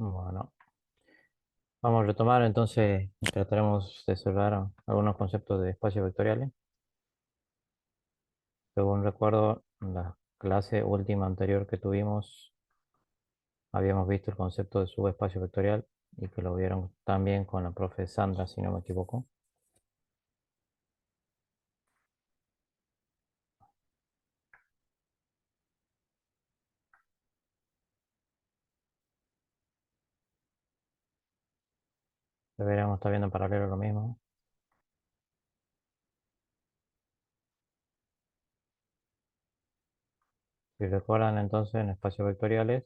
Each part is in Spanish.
Bueno, vamos a retomar entonces, trataremos de observar algunos conceptos de espacios vectoriales. Según recuerdo, en la clase última anterior que tuvimos, habíamos visto el concepto de subespacio vectorial y que lo vieron también con la profe Sandra, si no me equivoco. Deberíamos estar viendo en paralelo lo mismo. Si recuerdan entonces, en espacios vectoriales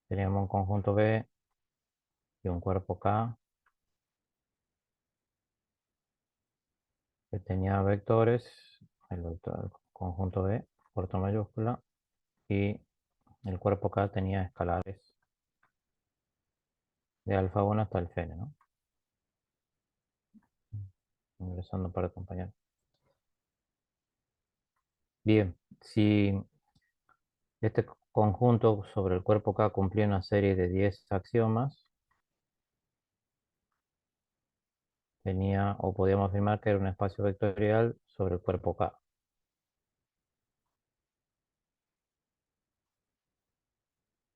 teníamos un conjunto B y un cuerpo K que tenía vectores, el conjunto B, puerto mayúscula, y el cuerpo K tenía escalares de alfa 1 hasta el Fn, ¿no? Ingresando para acompañar. Bien, si este conjunto sobre el cuerpo K cumplía una serie de 10 axiomas, tenía, o podíamos afirmar que era un espacio vectorial sobre el cuerpo K.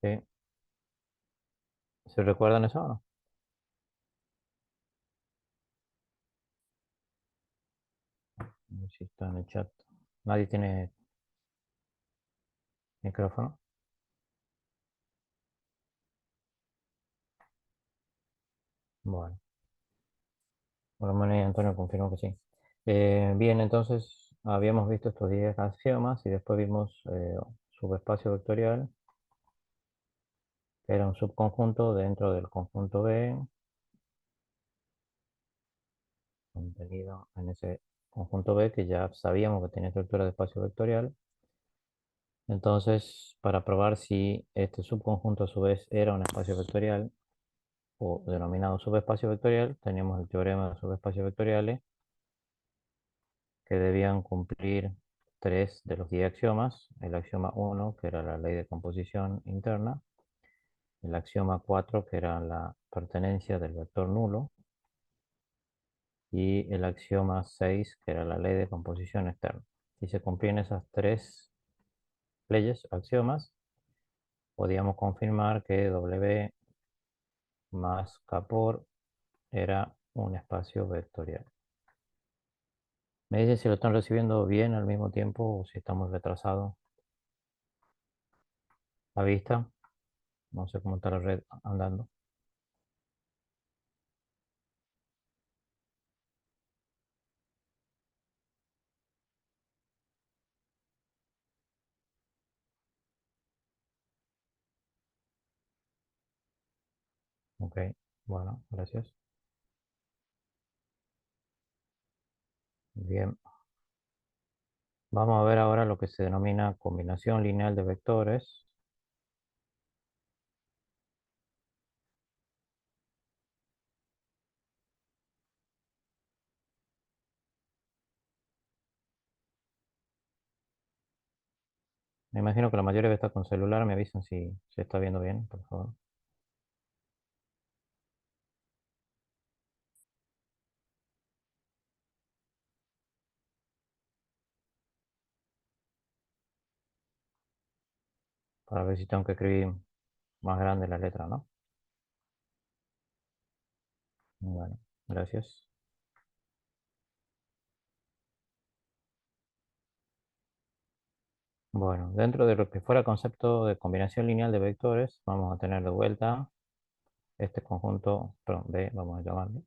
¿Sí? ¿Se recuerdan eso o no? A ver si está en el chat. ¿Nadie tiene micrófono? Bueno, por lo menos Antonio confirmó que sí. Bien, entonces habíamos visto estos 10 axiomas y después vimos subespacio vectorial, que era un subconjunto dentro del conjunto B, contenido en ese conjunto B que ya sabíamos que tenía estructura de espacio vectorial. Entonces, para probar si este subconjunto a su vez era un espacio vectorial o denominado subespacio vectorial, teníamos el teorema de subespacios vectoriales que debían cumplir tres de los 10 axiomas. El axioma 1, que era la ley de composición interna, el axioma 4, que era la pertenencia del vector nulo, y el axioma 6, que era la ley de composición externa. Si se cumplían esas tres leyes, axiomas, podíamos confirmar que W más K por era un espacio vectorial. Me dicen si lo están recibiendo bien al mismo tiempo o si estamos retrasados. La vista, no sé cómo está la red andando. Ok, bueno, gracias. Bien, vamos a ver ahora lo que se denomina combinación lineal de vectores. Me imagino que la mayoría debe estar con celular. Me avisan si se está viendo bien, por favor. Para ver si tengo que escribir más grande la letra, ¿no? Bueno, gracias. Bueno, dentro de lo que fuera concepto de combinación lineal de vectores, vamos a tener de vuelta este conjunto, perdón, B, vamos a llamarlo,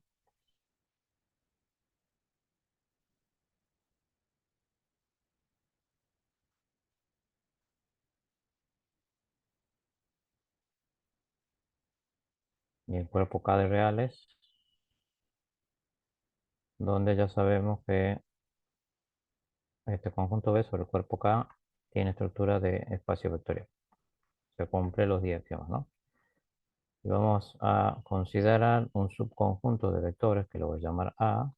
y el cuerpo K de reales, donde ya sabemos que este conjunto B sobre el cuerpo K tiene estructura de espacio vectorial. Se cumple los 10 axiomas, ¿no? Y vamos a considerar un subconjunto de vectores que lo voy a llamar A,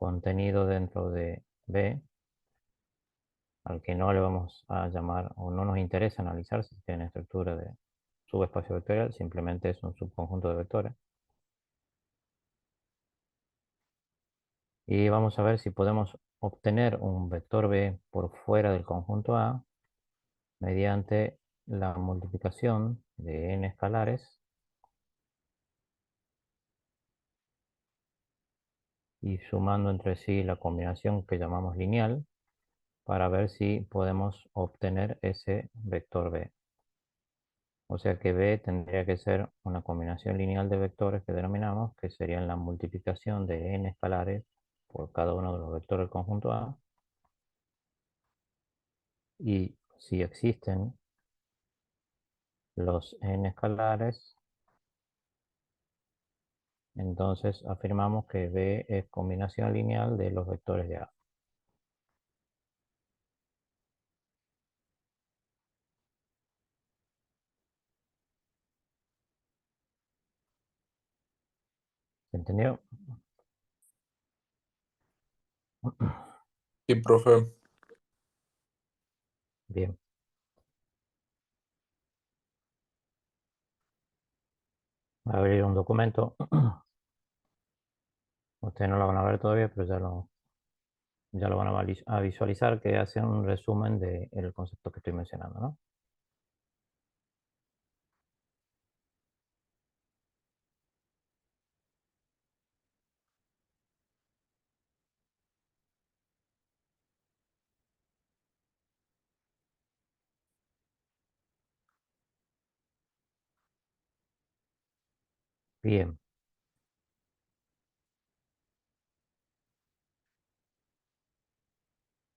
contenido dentro de B, al que no le vamos a llamar o no nos interesa analizar si tiene estructura de subespacio vectorial, simplemente es un subconjunto de vectores. Y vamos a ver si podemos obtener un vector B por fuera del conjunto A mediante la multiplicación de n escalares y sumando entre sí la combinación que llamamos lineal para ver si podemos obtener ese vector B. O sea que B tendría que ser una combinación lineal de vectores que denominamos, que serían la multiplicación de n escalares por cada uno de los vectores del conjunto A. Y si existen los n escalares, entonces afirmamos que B es combinación lineal de los vectores de A. ¿Se entendió? Sí, profe. Bien. Voy a abrir un documento. Ustedes no lo van a ver todavía, pero ya lo van a visualizar, que hace un resumen del concepto que estoy mencionando, ¿no? Bien.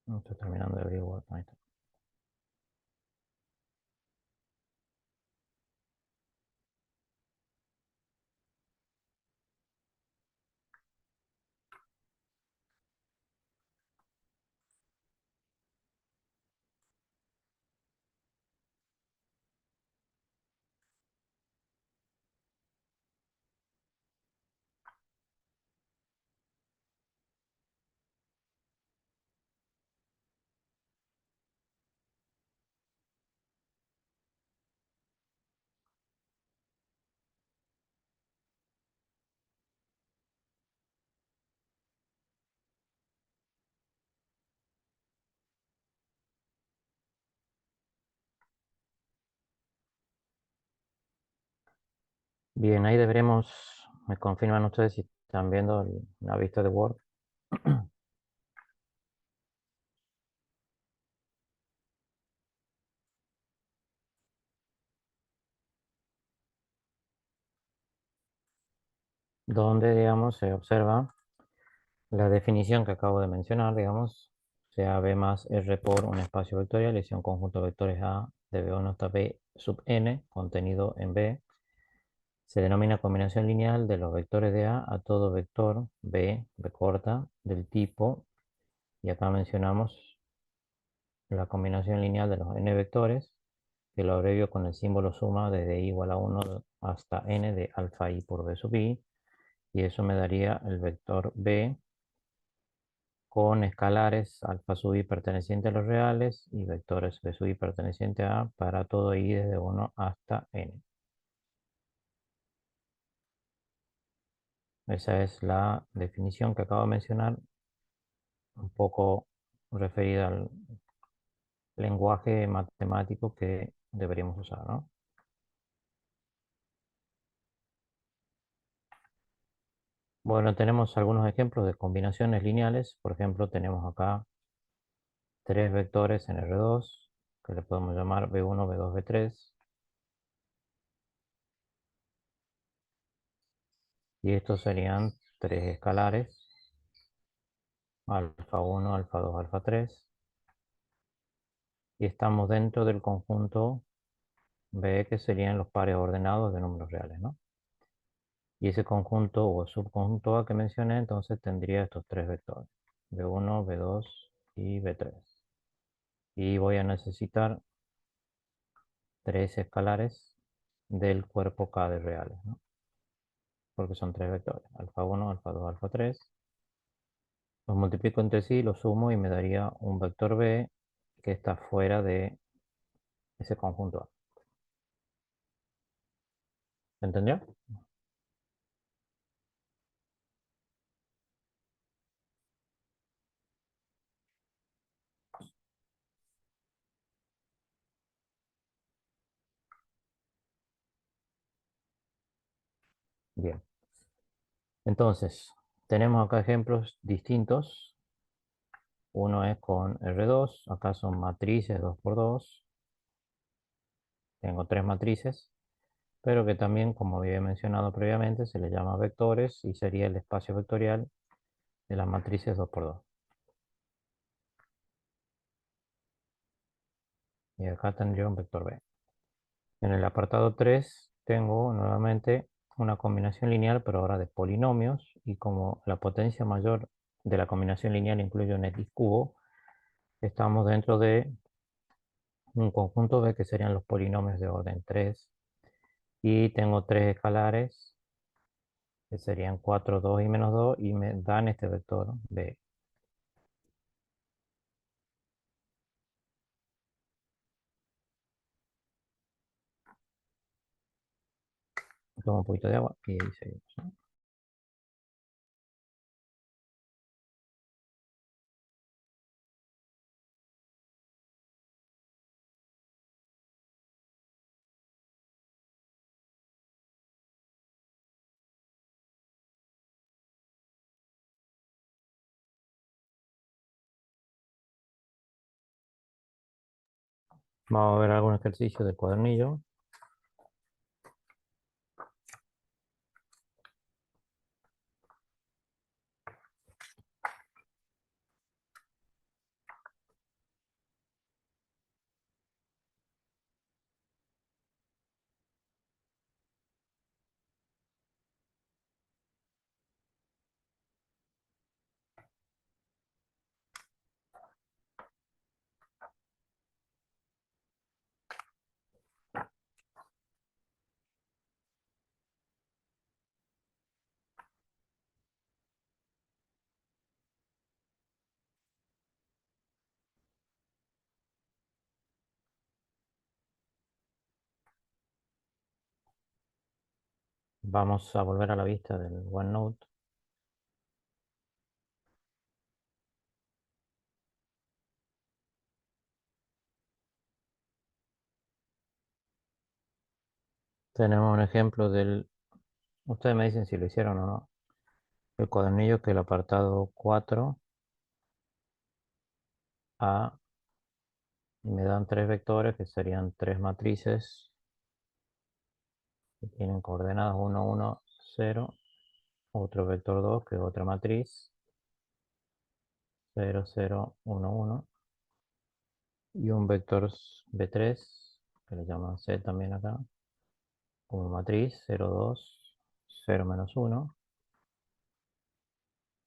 Estoy terminando de abrir Word. Ahí está. Bien, ahí deberemos, me confirman ustedes si están viendo la vista de Word. Donde, digamos, se observa la definición que acabo de mencionar, digamos, sea B más R por un espacio vectorial y sea un conjunto de vectores A de B1 hasta B sub n contenido en B. Se denomina combinación lineal de los vectores de A todo vector B corta, del tipo, y acá mencionamos la combinación lineal de los n vectores, que lo abrevio con el símbolo suma desde i igual a 1 hasta n de alfa i por b sub i, y eso me daría el vector B con escalares alfa sub i perteneciente a los reales y vectores b sub i perteneciente a para todo i desde 1 hasta n. Esa es la definición que acabo de mencionar, un poco referida al lenguaje matemático que deberíamos usar, ¿no? Bueno, tenemos algunos ejemplos de combinaciones lineales. Por ejemplo, tenemos acá tres vectores en R2 que le podemos llamar B1, B2, B3. Y estos serían tres escalares, alfa 1, alfa 2, alfa 3. Y estamos dentro del conjunto B, que serían los pares ordenados de números reales, ¿no? Y ese conjunto o subconjunto A que mencioné, entonces tendría estos tres vectores, B1, B2 y B3. Y voy a necesitar tres escalares del cuerpo K de reales, ¿no? Porque son tres vectores, alfa 1, alfa 2, alfa 3. Los multiplico entre sí, los sumo y me daría un vector B que está fuera de ese conjunto A. ¿Se entendió? Bien. Entonces, tenemos acá ejemplos distintos. Uno es con R2, acá son matrices 2 por 2. Tengo tres matrices, pero que también, como había mencionado previamente, se le llama vectores y sería el espacio vectorial de las matrices 2 por 2. Y acá tendría un vector B. En el apartado 3 tengo nuevamente una combinación lineal, pero ahora de polinomios, y como la potencia mayor de la combinación lineal incluye un x cubo, estamos dentro de un conjunto B que serían los polinomios de orden 3, y tengo tres escalares que serían 4, 2 y menos 2 y me dan este vector B. Tomo un poquito de agua y ahí seguimos, ¿no? Vamos a ver algún ejercicio del cuadernillo. Vamos a volver a la vista del OneNote. Tenemos un ejemplo del... Ustedes me dicen si lo hicieron o no. El cuadernillo que el apartado 4A y me dan tres vectores que serían tres matrices que tienen coordenadas 1, 1, 0. Otro vector 2 que es otra matriz 0, 0, 1, 1. Y un vector B3 que le llaman C también acá como matriz 0, 2, 0, menos 1.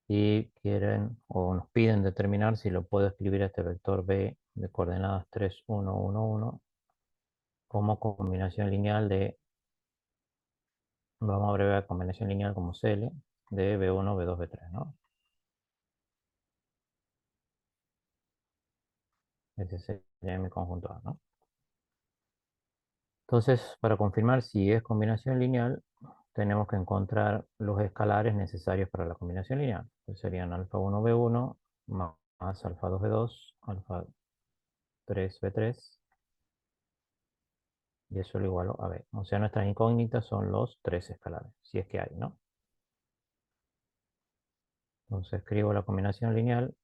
Y quieren o nos piden determinar si lo puedo escribir a este vector B de coordenadas 3, 1, 1, 1 como combinación lineal de, vamos a abreviar combinación lineal como CL de B1, B2, B3, ¿no? Ese sería mi conjunto A, ¿no? Entonces, para confirmar si es combinación lineal, tenemos que encontrar los escalares necesarios para la combinación lineal. Pues serían alfa 1, B1 más alfa 2, B2, alfa 3, B3, y eso lo igualo a B. O sea, nuestras incógnitas son los tres escalares, si es que hay, ¿no? Entonces escribo la combinación lineal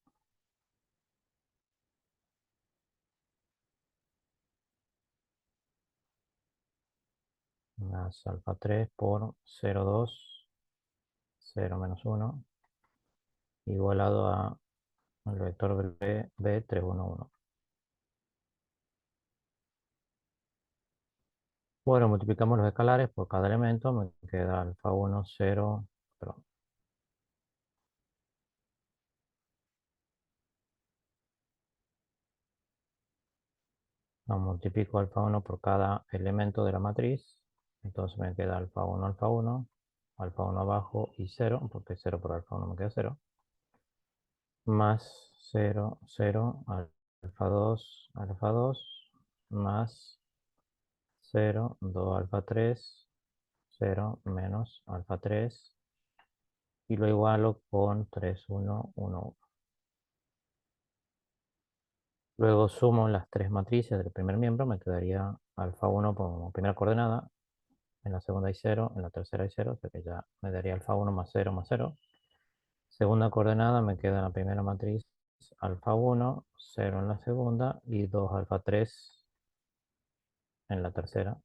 más alfa 3 por 0, 2, 0 menos 1, igualado a el vector B, B 3, 1, 1. Bueno, multiplicamos los escalares por cada elemento, me queda alfa 1, 0, perdón. No, multiplico alfa 1 por cada elemento de la matriz, entonces me queda alfa 1, alfa 1 abajo y 0, porque 0 por alfa 1 me queda 0. más 0, 0, alfa 2, más 0, 2 alfa 3, 0 menos alfa 3, y lo igualo con 3, 1, 1, 1. Luego sumo las tres matrices del primer miembro, me quedaría alfa 1 como primera coordenada, en la segunda hay 0, en la tercera hay 0, o sea que ya me daría alfa 1 más 0 más 0. Segunda coordenada me queda en la primera matriz alfa 1, 0 en la segunda y 2 alfa 3 en la tercera.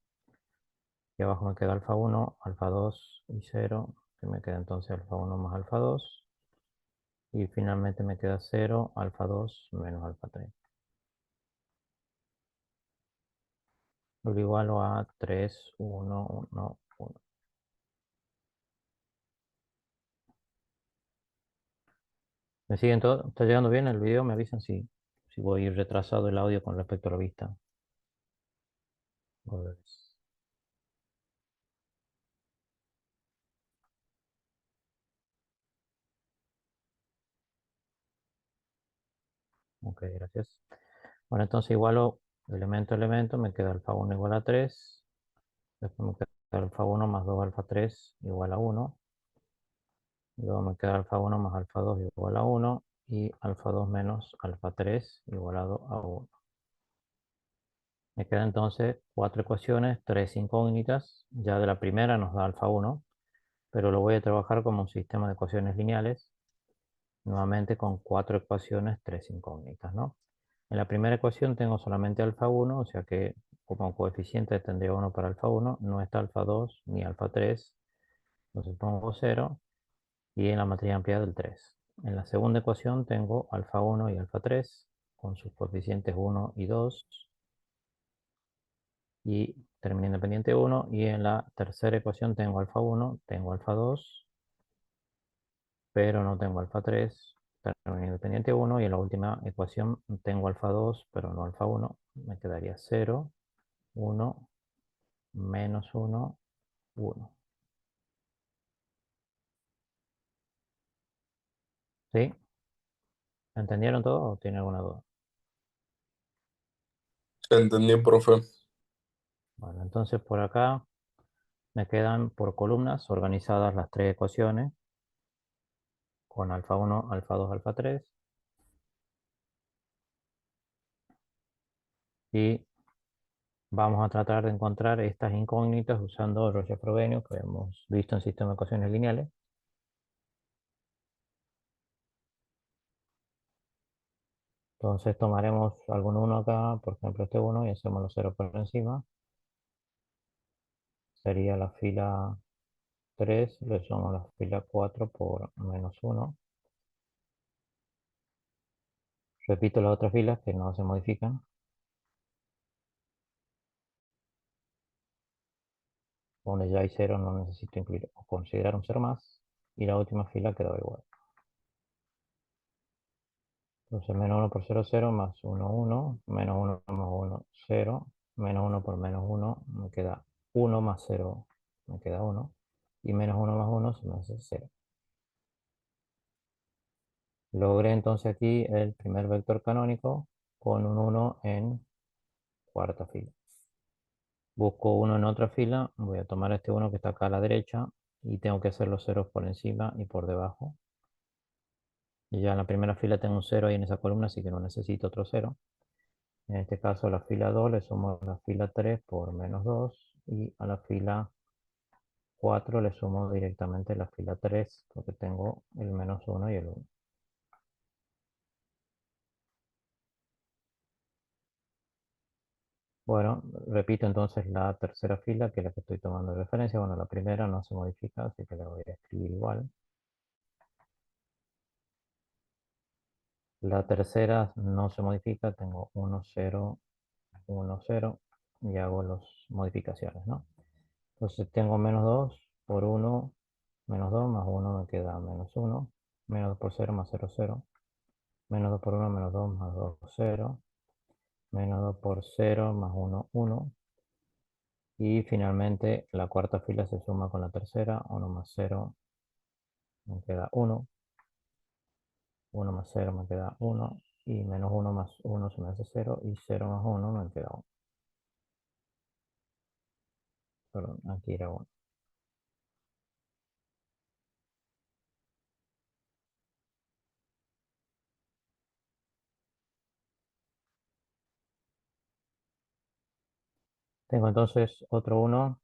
Y abajo me queda alfa 1, alfa 2 y 0, que me queda entonces alfa 1 más alfa 2. Y finalmente me queda 0, alfa 2 menos alfa 3. Lo igualo a 3, 1, 1, 1. ¿Me siguen todo? ¿Está llegando bien el video? Me avisan si voy a ir retrasado el audio con respecto a la vista. Pues, ok, gracias. Bueno, entonces igualo elemento a elemento, me queda alfa 1 igual a 3. Después me queda alfa 1 más 2 alfa 3 igual a 1. Luego me queda alfa 1 más alfa 2 igual a 1. Y alfa 2 menos alfa 3 igualado a 1. Me quedan entonces cuatro ecuaciones, tres incógnitas. Ya de la primera nos da alfa 1, pero lo voy a trabajar como un sistema de ecuaciones lineales, nuevamente con cuatro ecuaciones, tres incógnitas, ¿no? En la primera ecuación tengo solamente alfa 1, o sea que como coeficiente tendría 1 para alfa 1, no está alfa 2 ni alfa 3, entonces pongo 0, y en la matriz amplia del 3. En la segunda ecuación tengo alfa 1 y alfa 3 con sus coeficientes 1 y 2 y término independiente 1. Y en la tercera ecuación tengo alfa 1, tengo alfa 2, pero no tengo alfa 3, término independiente 1. Y en la última ecuación tengo alfa 2, pero no alfa 1. Me quedaría 0, 1, menos 1, 1. ¿Sí? ¿Entendieron todo o tiene alguna duda? Entendí, profe. Bueno, entonces por acá me quedan por columnas organizadas las tres ecuaciones con alfa 1, alfa 2, alfa 3. Y vamos a tratar de encontrar estas incógnitas usando Roger-Frobenius que hemos visto en sistema de ecuaciones lineales. Entonces tomaremos algún 1 acá, por ejemplo este 1, y hacemos los ceros por encima. Sería la fila 3, le sumo la fila 4 por menos 1. Repito las otras filas que no se modifican. Donde ya hay 0 no necesito incluir o considerar un 0 más. Y la última fila quedó igual. Entonces menos 1 por 0, 0, más 1, 1, menos 1 más 1, 0, menos 1 por menos 1, me queda 1 más 0, me queda 1, y menos 1 más 1 se me hace 0. Logré entonces aquí el primer vector canónico con un 1 en cuarta fila. Busco 1 en otra fila, voy a tomar este 1 que está acá a la derecha y tengo que hacer los ceros por encima y por debajo. Y ya en la primera fila tengo un 0 ahí en esa columna, así que no necesito otro 0. En este caso a la fila 2 le sumo la fila 3 por menos 2 y a la fila 4 le sumo directamente la fila 3 porque tengo el menos 1 y el 1. Bueno, repito entonces la tercera fila, que es la que estoy tomando de referencia. Bueno, la primera no se modifica, así que la voy a escribir igual. La tercera no se modifica, tengo 1, 0, 1, 0 y hago las modificaciones, ¿no? Entonces tengo menos 2 por 1, menos 2 más 1 me queda menos 1, menos 2 por 0 más 0, 0, menos 2 por 1 menos 2 más 2, 0, menos 2 por 0 más 1, 1. Y finalmente la cuarta fila se suma con la tercera, 1 más 0, me queda 1. 1 más cero me queda uno, y menos uno más uno se me hace cero, y cero más uno me queda uno. Perdón, aquí era uno. Tengo entonces otro uno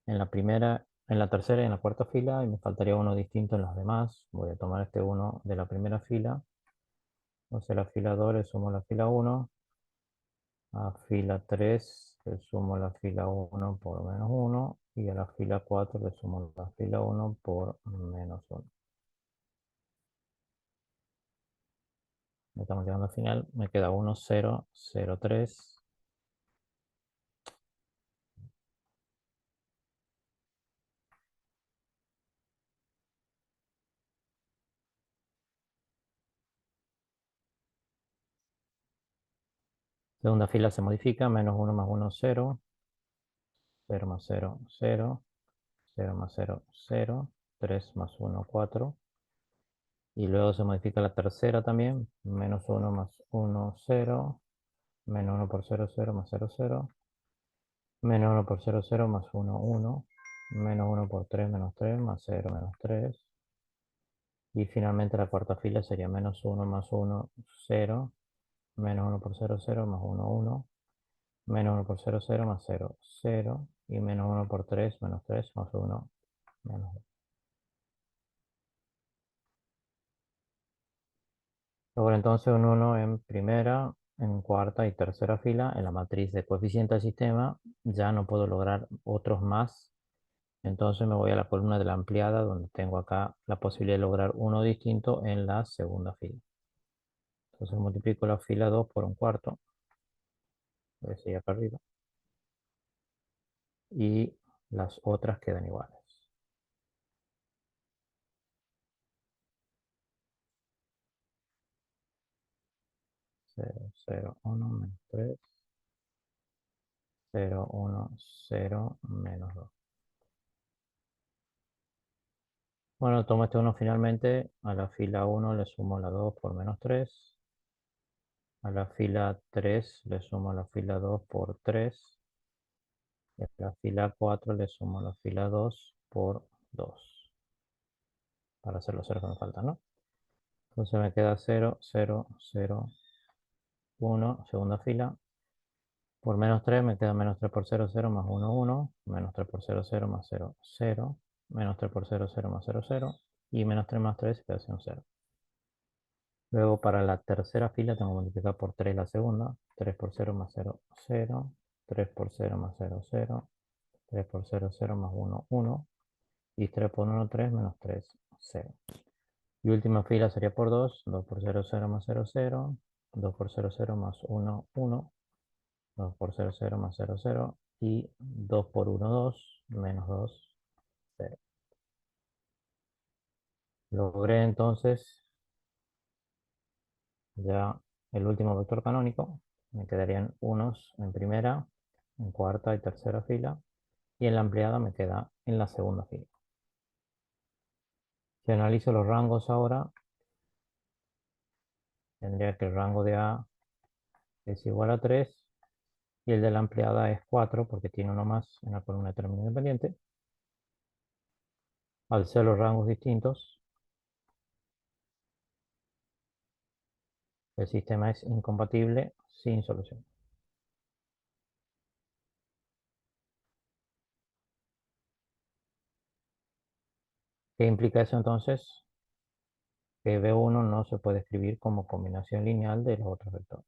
en la primera, en la tercera y en la cuarta fila, y me faltaría uno distinto en las demás. Voy a tomar este uno de la primera fila. Entonces a la fila 2 le sumo la fila uno. A fila 3 le sumo la fila uno por menos uno. Y a la fila 4 le sumo la fila uno por menos uno. Estamos llegando al final. Me queda uno, cero, cero, 3. Segunda fila se modifica. Menos uno más uno, cero. Cero más cero, cero. Cero más cero, cero. 3 más uno, 4. Y luego se modifica la tercera también. Menos uno más uno, cero. Menos uno por cero, cero más cero, cero. Menos uno por cero, cero más uno, uno. Menos uno por 3 menos 3 más cero, menos 3. Y finalmente la cuarta fila sería menos uno más uno, cero. Menos uno por cero, cero más uno, uno. Menos uno por cero, cero más cero, cero. Y menos uno por 3 menos 3 más uno, menos 2. Luego entonces un uno en primera, en cuarta y tercera fila. En la matriz de coeficiente del sistema ya no puedo lograr otros más. Entonces me voy a la columna de la ampliada, donde tengo acá la posibilidad de lograr uno distinto en la segunda fila. Entonces multiplico la fila 2 por un cuarto, voy a seguir acá arriba, y las otras quedan iguales. 0, 0, 1, menos 3, 0, 1, 0, menos 2. Bueno, tomo este uno finalmente, a la fila 1 le sumo la 2 por menos 3, a la fila 3 le sumo la fila 2 por 3, y a la fila 4 le sumo la fila 2 por 2, para hacer los ceros que me faltan, ¿no? Entonces me queda 0, 0, 0, 1, segunda fila. Por menos 3 me queda menos 3 por 0, 0 más 1, 1. Menos 3 por 0, 0 más 0, 0. Menos 3 por 0, 0 más 0, 0. Y menos 3 más 3 queda un 0. Luego para la tercera fila tengo que multiplicar por 3 la segunda. 3 por 0 más 0, 0. 3 por 0 más 0, 0. 3 por 0, 0 más 1, 1. Y 3 por 1, 3 menos 3, 0. Y última fila sería por 2. 2 por 0, 0 más 0, 0. 2 por 0, 0 más 1, 1. 2 por 0, 0 más 0, 0. Y 2 por 1, 2. Menos 2, 0. Logré entonces ya el último vector canónico. Me quedarían unos en primera, en cuarta y tercera fila. Y en la ampliada me queda en la segunda fila. Si analizo los rangos ahora, tendría que el rango de A es igual a 3 y el de la ampliada es 4 porque tiene uno más en la columna de término independiente. Al ser los rangos distintos, el sistema es incompatible sin solución. ¿Qué implica eso entonces? Que B1 no se puede escribir como combinación lineal de los otros vectores.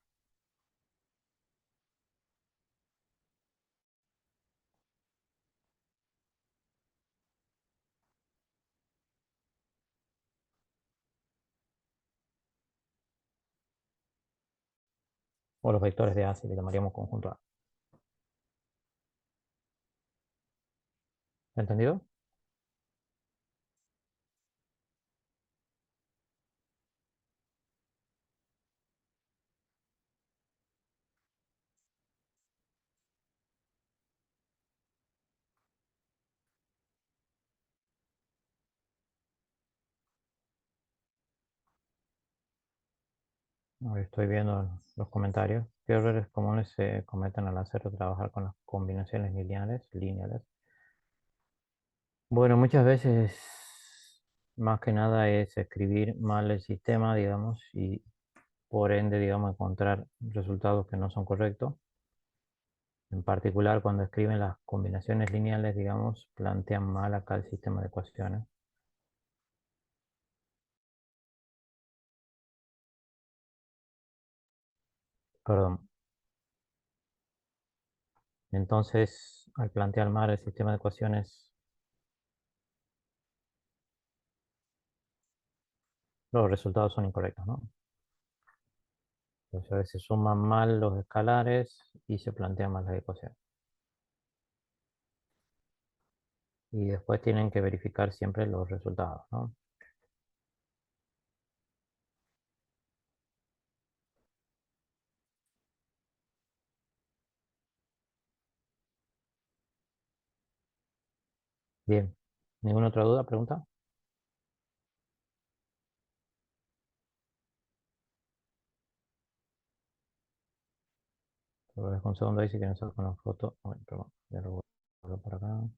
O los vectores de A, si le llamaríamos conjunto A. ¿Entendido? Ahora estoy viendo los comentarios. ¿Qué errores comunes se cometen al hacer o trabajar con las combinaciones lineales? Bueno, muchas veces, más que nada, es escribir mal el sistema, digamos, y por ende, digamos, encontrar resultados que no son correctos. En particular, cuando escriben las combinaciones lineales, digamos, plantean mal acá el sistema de ecuaciones. Perdón. Entonces, al plantear mal el sistema de ecuaciones, los resultados son incorrectos, ¿no? Entonces, a veces suman mal los escalares y se plantean mal las ecuaciones. Y después tienen que verificar siempre los resultados, ¿no? Bien. ¿Ninguna otra duda, pregunta? Pero es un segundo ahí si quieren sacar una foto. Ay, perdón, ya lo vuelvo para acá.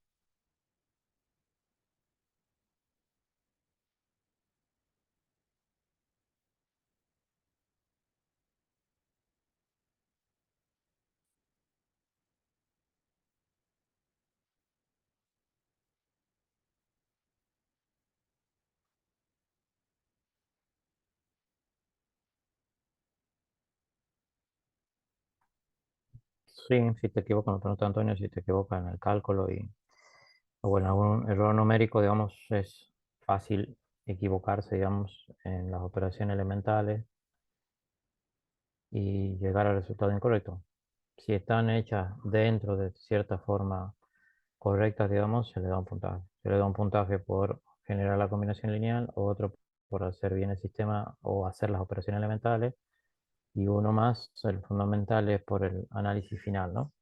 Sí, si te equivocas, me pregunta Antonio, si te equivocas en el cálculo o bueno, algún error numérico, digamos, es fácil equivocarse, digamos, en las operaciones elementales y llegar al resultado incorrecto. Si están hechas dentro de cierta forma correctas, digamos, se le da un puntaje. Se le da un puntaje por generar la combinación lineal, otro por hacer bien el sistema o hacer las operaciones elementales, y uno más, el fundamental, es por el análisis final, ¿no?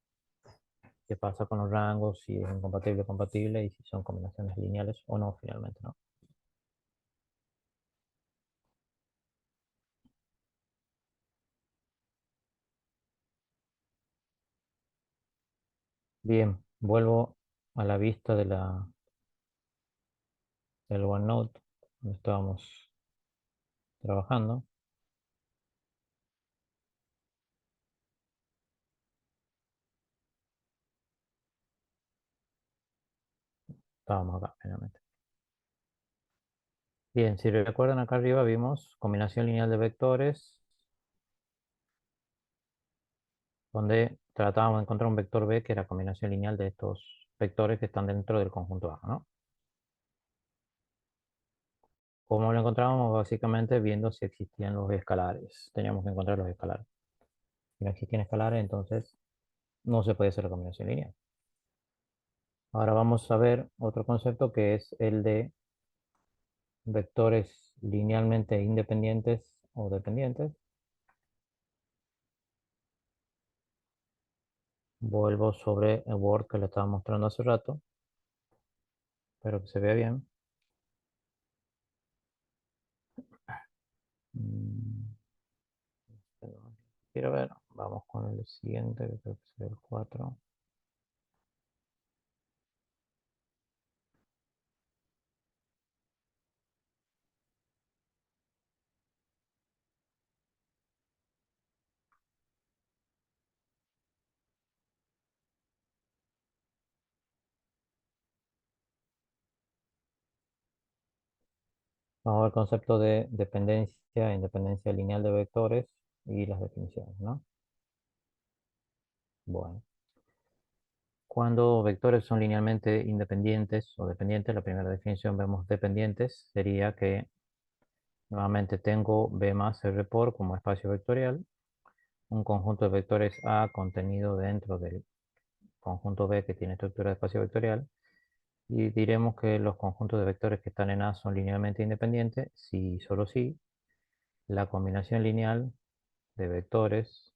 ¿Qué pasa con los rangos? Si es incompatible o compatible y si son combinaciones lineales o no, finalmente, ¿no? Bien, vuelvo a la vista del OneNote, donde estábamos trabajando. Estábamos acá, finalmente. Bien, si recuerdan, acá arriba vimos combinación lineal de vectores, donde tratábamos de encontrar un vector B que era combinación lineal de estos vectores que están dentro del conjunto A, ¿no? ¿Cómo lo encontrábamos? Básicamente viendo si existían los escalares. Teníamos que encontrar los escalares. Si no existían escalares, entonces no se puede hacer la combinación lineal. Ahora vamos a ver otro concepto que es el de vectores linealmente independientes o dependientes. Vuelvo sobre el Word que le estaba mostrando hace rato. Espero que se vea bien. Mm, Quiero ver. Vamos con el siguiente, que creo que será el 4. Vamos a ver el concepto de dependencia e independencia lineal de vectores y las definiciones, ¿no? Bueno, cuando vectores son linealmente independientes o dependientes, la primera definición vemos dependientes, sería que nuevamente tengo B más R por como espacio vectorial, un conjunto de vectores A contenido dentro del conjunto B que tiene estructura de espacio vectorial, y diremos que los conjuntos de vectores que están en A son linealmente independientes si y solo si la combinación lineal de vectores.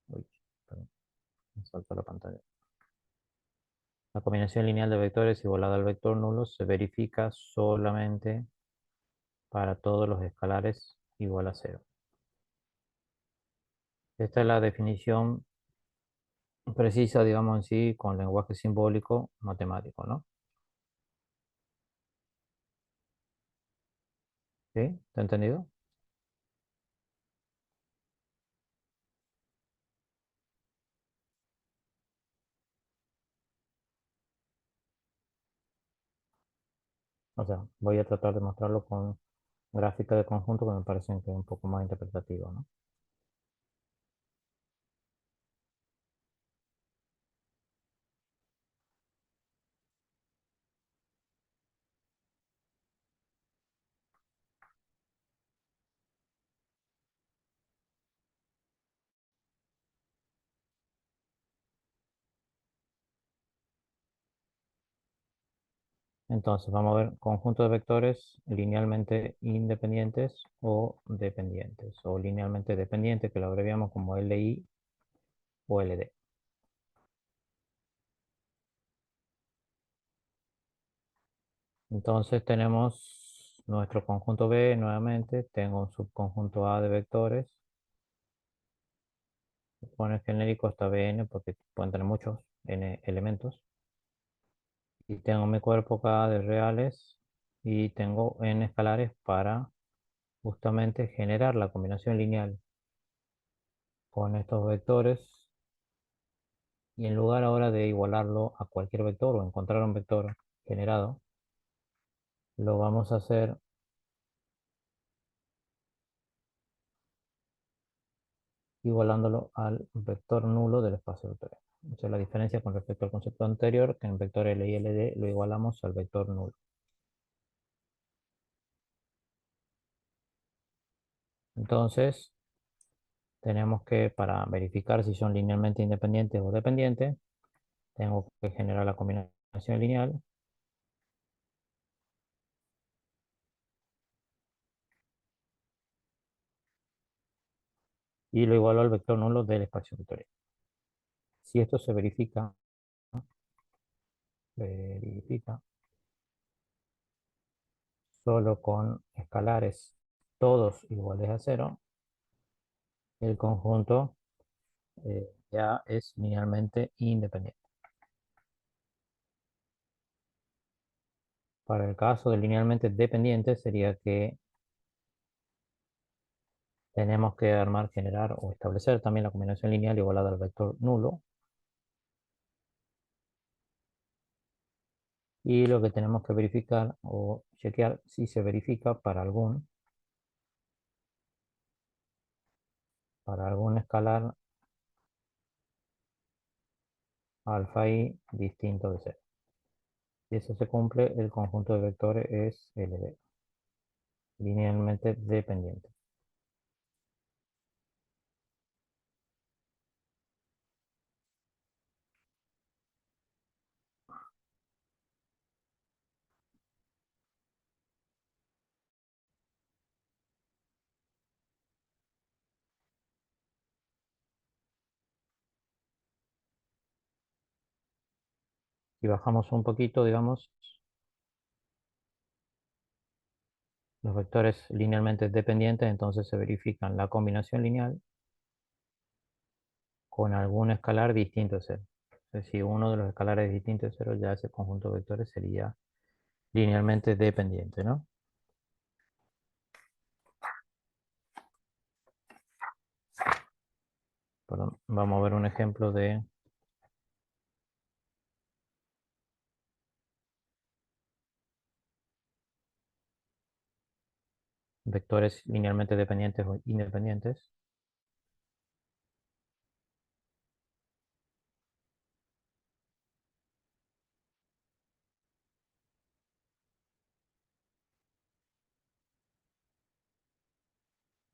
Uy, perdón, me saltó la pantalla. La combinación lineal de vectores igualada al vector nulo se verifica solamente para todos los escalares igual a cero. Esta es la definición precisa, digamos en sí, con lenguaje simbólico matemático, ¿no? ¿Sí? ¿Te entendido? O sea, voy a tratar de mostrarlo con gráfica de conjunto que me parecen que es un poco más interpretativo, ¿no? Entonces, vamos a ver conjunto de vectores linealmente independientes o dependientes, o linealmente dependientes, que lo abreviamos como LI o LD. Entonces tenemos nuestro conjunto B nuevamente, tengo un subconjunto A de vectores, pone genérico hasta Bn porque pueden tener muchos n elementos, y tengo mi cuerpo K de reales y tengo n escalares para justamente generar la combinación lineal con estos vectores, y en lugar ahora de igualarlo a cualquier vector o encontrar un vector generado, lo vamos a hacer igualándolo al vector nulo del espacio vectorial. Esa es la diferencia con respecto al concepto anterior, que en vector L y LD lo igualamos al vector nulo. Entonces, tenemos que, para verificar si son linealmente independientes o dependientes, tengo que generar la combinación lineal y lo igualo al vector nulo del espacio vectorial. Si esto se verifica solo con escalares todos iguales a cero, el conjunto ya es linealmente independiente. Para el caso de linealmente dependiente sería que tenemos que armar, generar o establecer también la combinación lineal igualada al vector nulo. Y lo que tenemos que verificar o chequear si se verifica para algún escalar alfa i distinto de cero. Si eso se cumple, el conjunto de vectores es LD, linealmente dependiente. Si bajamos un poquito, digamos, los vectores linealmente dependientes, entonces se verifican la combinación lineal con algún escalar distinto de cero. Entonces, si uno de los escalares es distinto de cero, ya ese conjunto de vectores sería linealmente dependiente, ¿no? Perdón, vamos a ver un ejemplo de vectores linealmente dependientes o independientes.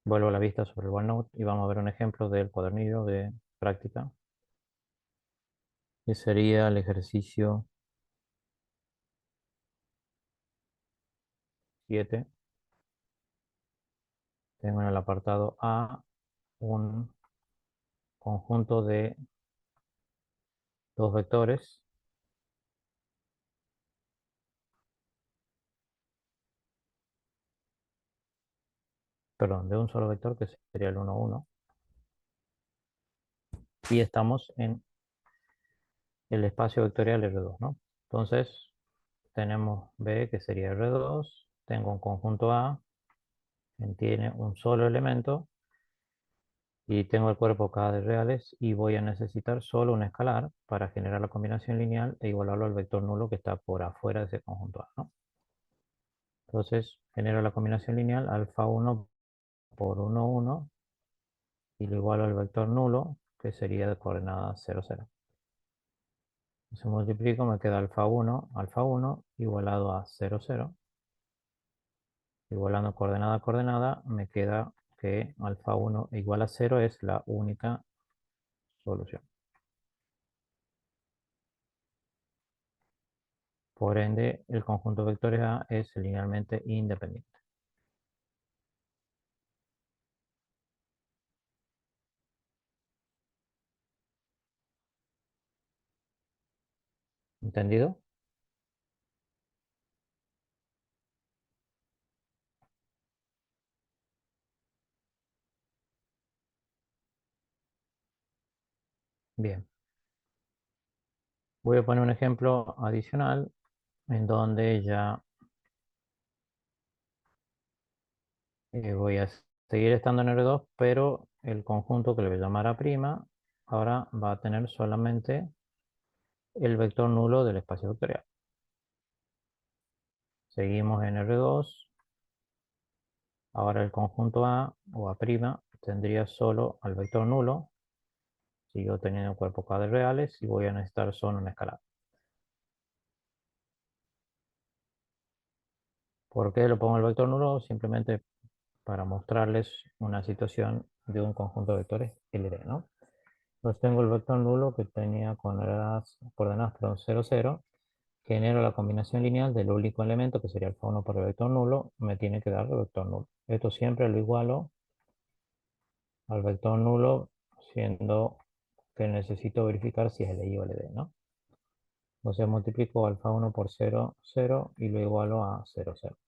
Vuelvo a la vista sobre el OneNote y vamos a ver un ejemplo del cuadernillo de práctica, que sería el ejercicio 7. Tengo en el apartado A un conjunto de dos vectores, perdón, de un solo vector que sería el 1, 1, y estamos en el espacio vectorial R2, ¿no? Entonces, tenemos B, que sería R2, tengo un conjunto A, que tiene un solo elemento, y tengo el cuerpo K de reales, y voy a necesitar solo un escalar para generar la combinación lineal e igualarlo al vector nulo que está por afuera de ese conjunto A, ¿no? Entonces, genero la combinación lineal alfa 1 por 1, 1, y lo igualo al vector nulo, que sería de coordenadas 0, 0. Si multiplico, me queda alfa 1 igualado a 0, 0. Igualando coordenada a coordenada, me queda que alfa 1 igual a 0 es la única solución. Por ende, el conjunto de vectores A es linealmente independiente. ¿Entendido? Bien. Voy a poner un ejemplo adicional en donde ya voy a seguir estando en R2, pero el conjunto que le voy a llamar A', ahora va a tener solamente el vector nulo del espacio vectorial. Seguimos en R2. Ahora el conjunto A o A' tendría solo al vector nulo. Sigo teniendo cuerpo K de reales y voy a necesitar solo una escalar. ¿Por qué lo pongo el vector nulo? Simplemente para mostrarles una situación de un conjunto de vectores LD, ¿no? Entonces tengo el vector nulo que tenía coordenadas 0, 0. Genero la combinación lineal del único elemento, que sería alfa 1 por el vector nulo, me tiene que dar el vector nulo. Esto siempre lo igualo al vector nulo, siendo que necesito verificar si es LI o LD, ¿no? Entonces multiplico alfa 1 por 0, 0 y lo igualo a 0, 0.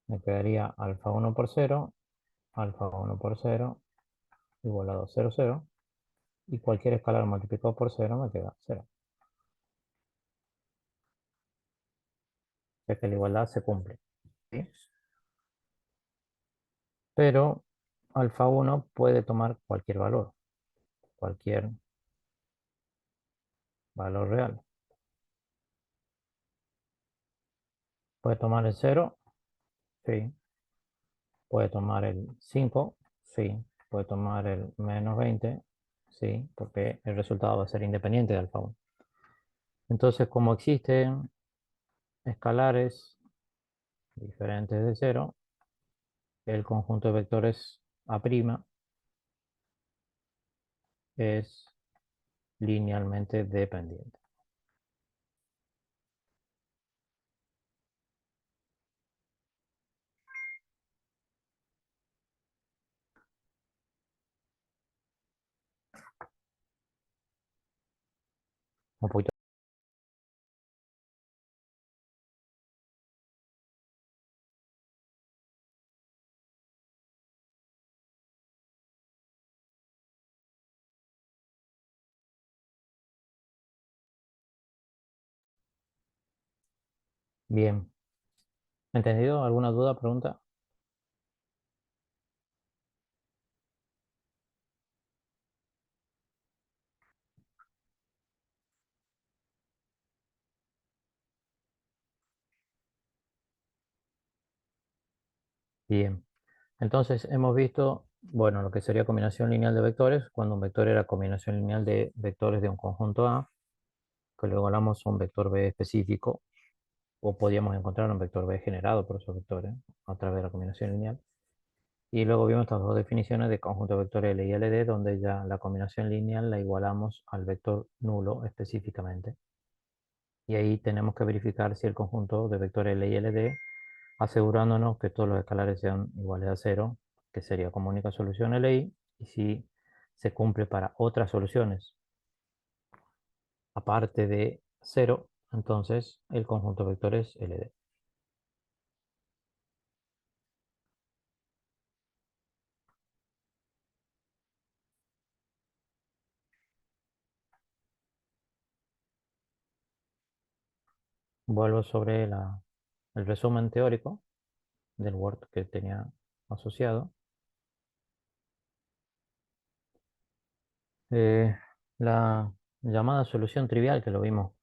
Me quedaría alfa 1 por 0, alfa 1 por 0, igualado a 0, 0. Y cualquier escalar multiplicado por 0 me queda 0. O sea que la igualdad se cumple, ¿sí? Pero alfa 1 puede tomar cualquier valor real. Puede tomar el 0, sí. Puede tomar el 5, sí. Puede tomar el menos 20, sí, porque el resultado va a ser independiente de alfa 1. Entonces, como existen escalares diferentes de 0, el conjunto de vectores A' es linealmente dependiente. Un poquito. Bien. ¿Entendido? ¿Alguna duda, pregunta? Bien. Entonces hemos visto, bueno, lo que sería combinación lineal de vectores, cuando un vector era combinación lineal de vectores de un conjunto A, que luego hablamos un vector B específico, o podíamos encontrar un vector B generado por esos vectores a través de la combinación lineal. Y luego vimos estas dos definiciones de conjunto de vectores L y LD, donde ya la combinación lineal la igualamos al vector nulo específicamente. Y ahí tenemos que verificar si el conjunto de vectores L y LD, asegurándonos que todos los escalares sean iguales a 0, que sería como única solución LI, y si se cumple para otras soluciones aparte de 0, entonces el conjunto de vectores LD. vuelvo sobre el resumen teórico del Word que tenía asociado. Eh, la llamada solución trivial que lo vimos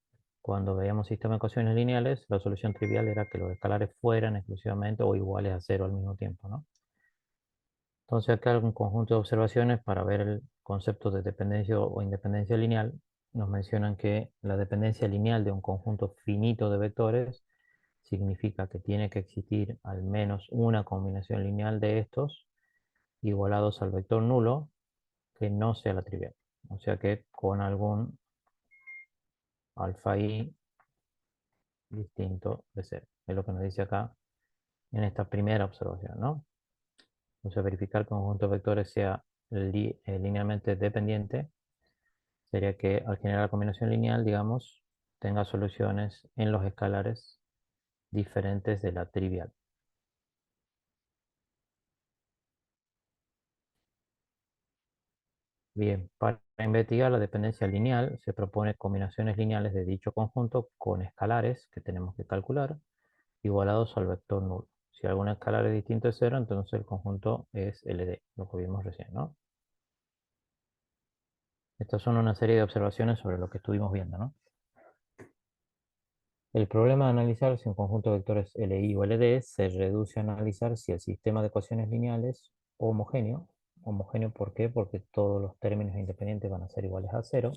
cuando veíamos sistema de ecuaciones lineales, la solución trivial era que los escalares fueran exclusivamente o iguales a cero al mismo tiempo, ¿no? Entonces acá un conjunto de observaciones para ver el concepto de dependencia o independencia lineal. Nos mencionan que la dependencia lineal de un conjunto finito de vectores significa que tiene que existir al menos una combinación lineal de estos igualados al vector nulo que no sea la trivial. O sea que con algún alfa i distinto de cero. Es lo que nos dice acá en esta primera observación, ¿no? Entonces verificar que un conjunto de vectores sea linealmente dependiente sería que al generar la combinación lineal, digamos, tenga soluciones en los escalares diferentes de la trivial. Bien, para investigar la dependencia lineal se propone combinaciones lineales de dicho conjunto con escalares que tenemos que calcular igualados al vector nulo. Si algún escalar es distinto de cero, entonces el conjunto es LD, lo que vimos recién, ¿no? Estas son una serie de observaciones sobre lo que estuvimos viendo, ¿no? El problema de analizar si un conjunto de vectores LI o LD se reduce a analizar si el sistema de ecuaciones lineales es homogéneo. Homogéneo, ¿por qué? Porque todos los términos independientes van a ser iguales a cero.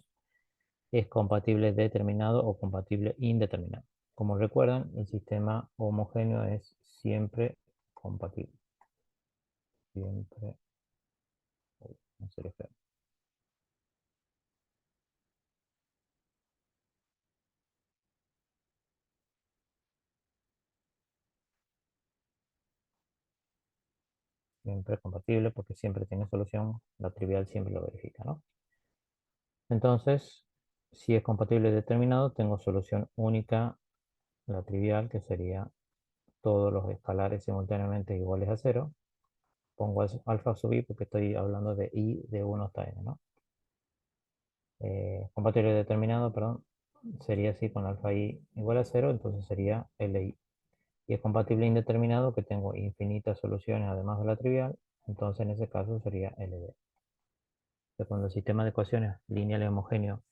Es compatible determinado o compatible indeterminado. Como recuerdan, el sistema homogéneo es siempre compatible. Siempre. No sería feo. Siempre compatible porque siempre tiene solución. La trivial siempre lo verifica, ¿no? Entonces, si es compatible determinado, tengo solución única, la trivial, que sería todos los escalares simultáneamente iguales a cero. Pongo alfa sub i porque estoy hablando de i de 1 hasta n, ¿no? Compatible determinado, perdón, sería así con alfa i igual a cero, entonces sería li. Y es compatible indeterminado que tengo infinitas soluciones además de la trivial, entonces en ese caso sería ld. Cuando el sistema de ecuaciones lineal y homogéneo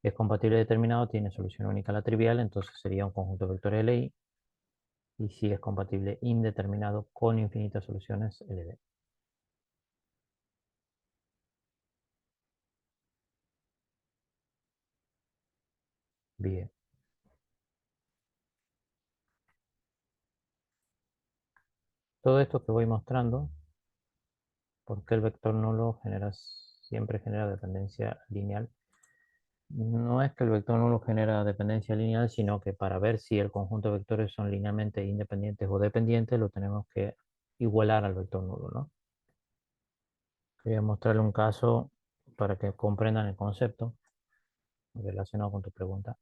es compatible determinado, tiene solución única a la trivial, entonces sería un conjunto de vectores LI. Y si es compatible indeterminado con infinitas soluciones, LD. Bien. Todo esto que voy mostrando, ¿por qué el vector nulo siempre genera dependencia lineal? No es que el vector nulo genera dependencia lineal, sino que para ver si el conjunto de vectores son linealmente independientes o dependientes, lo tenemos que igualar al vector nulo, ¿no? Quería mostrarle un caso para que comprendan el concepto relacionado con tu pregunta.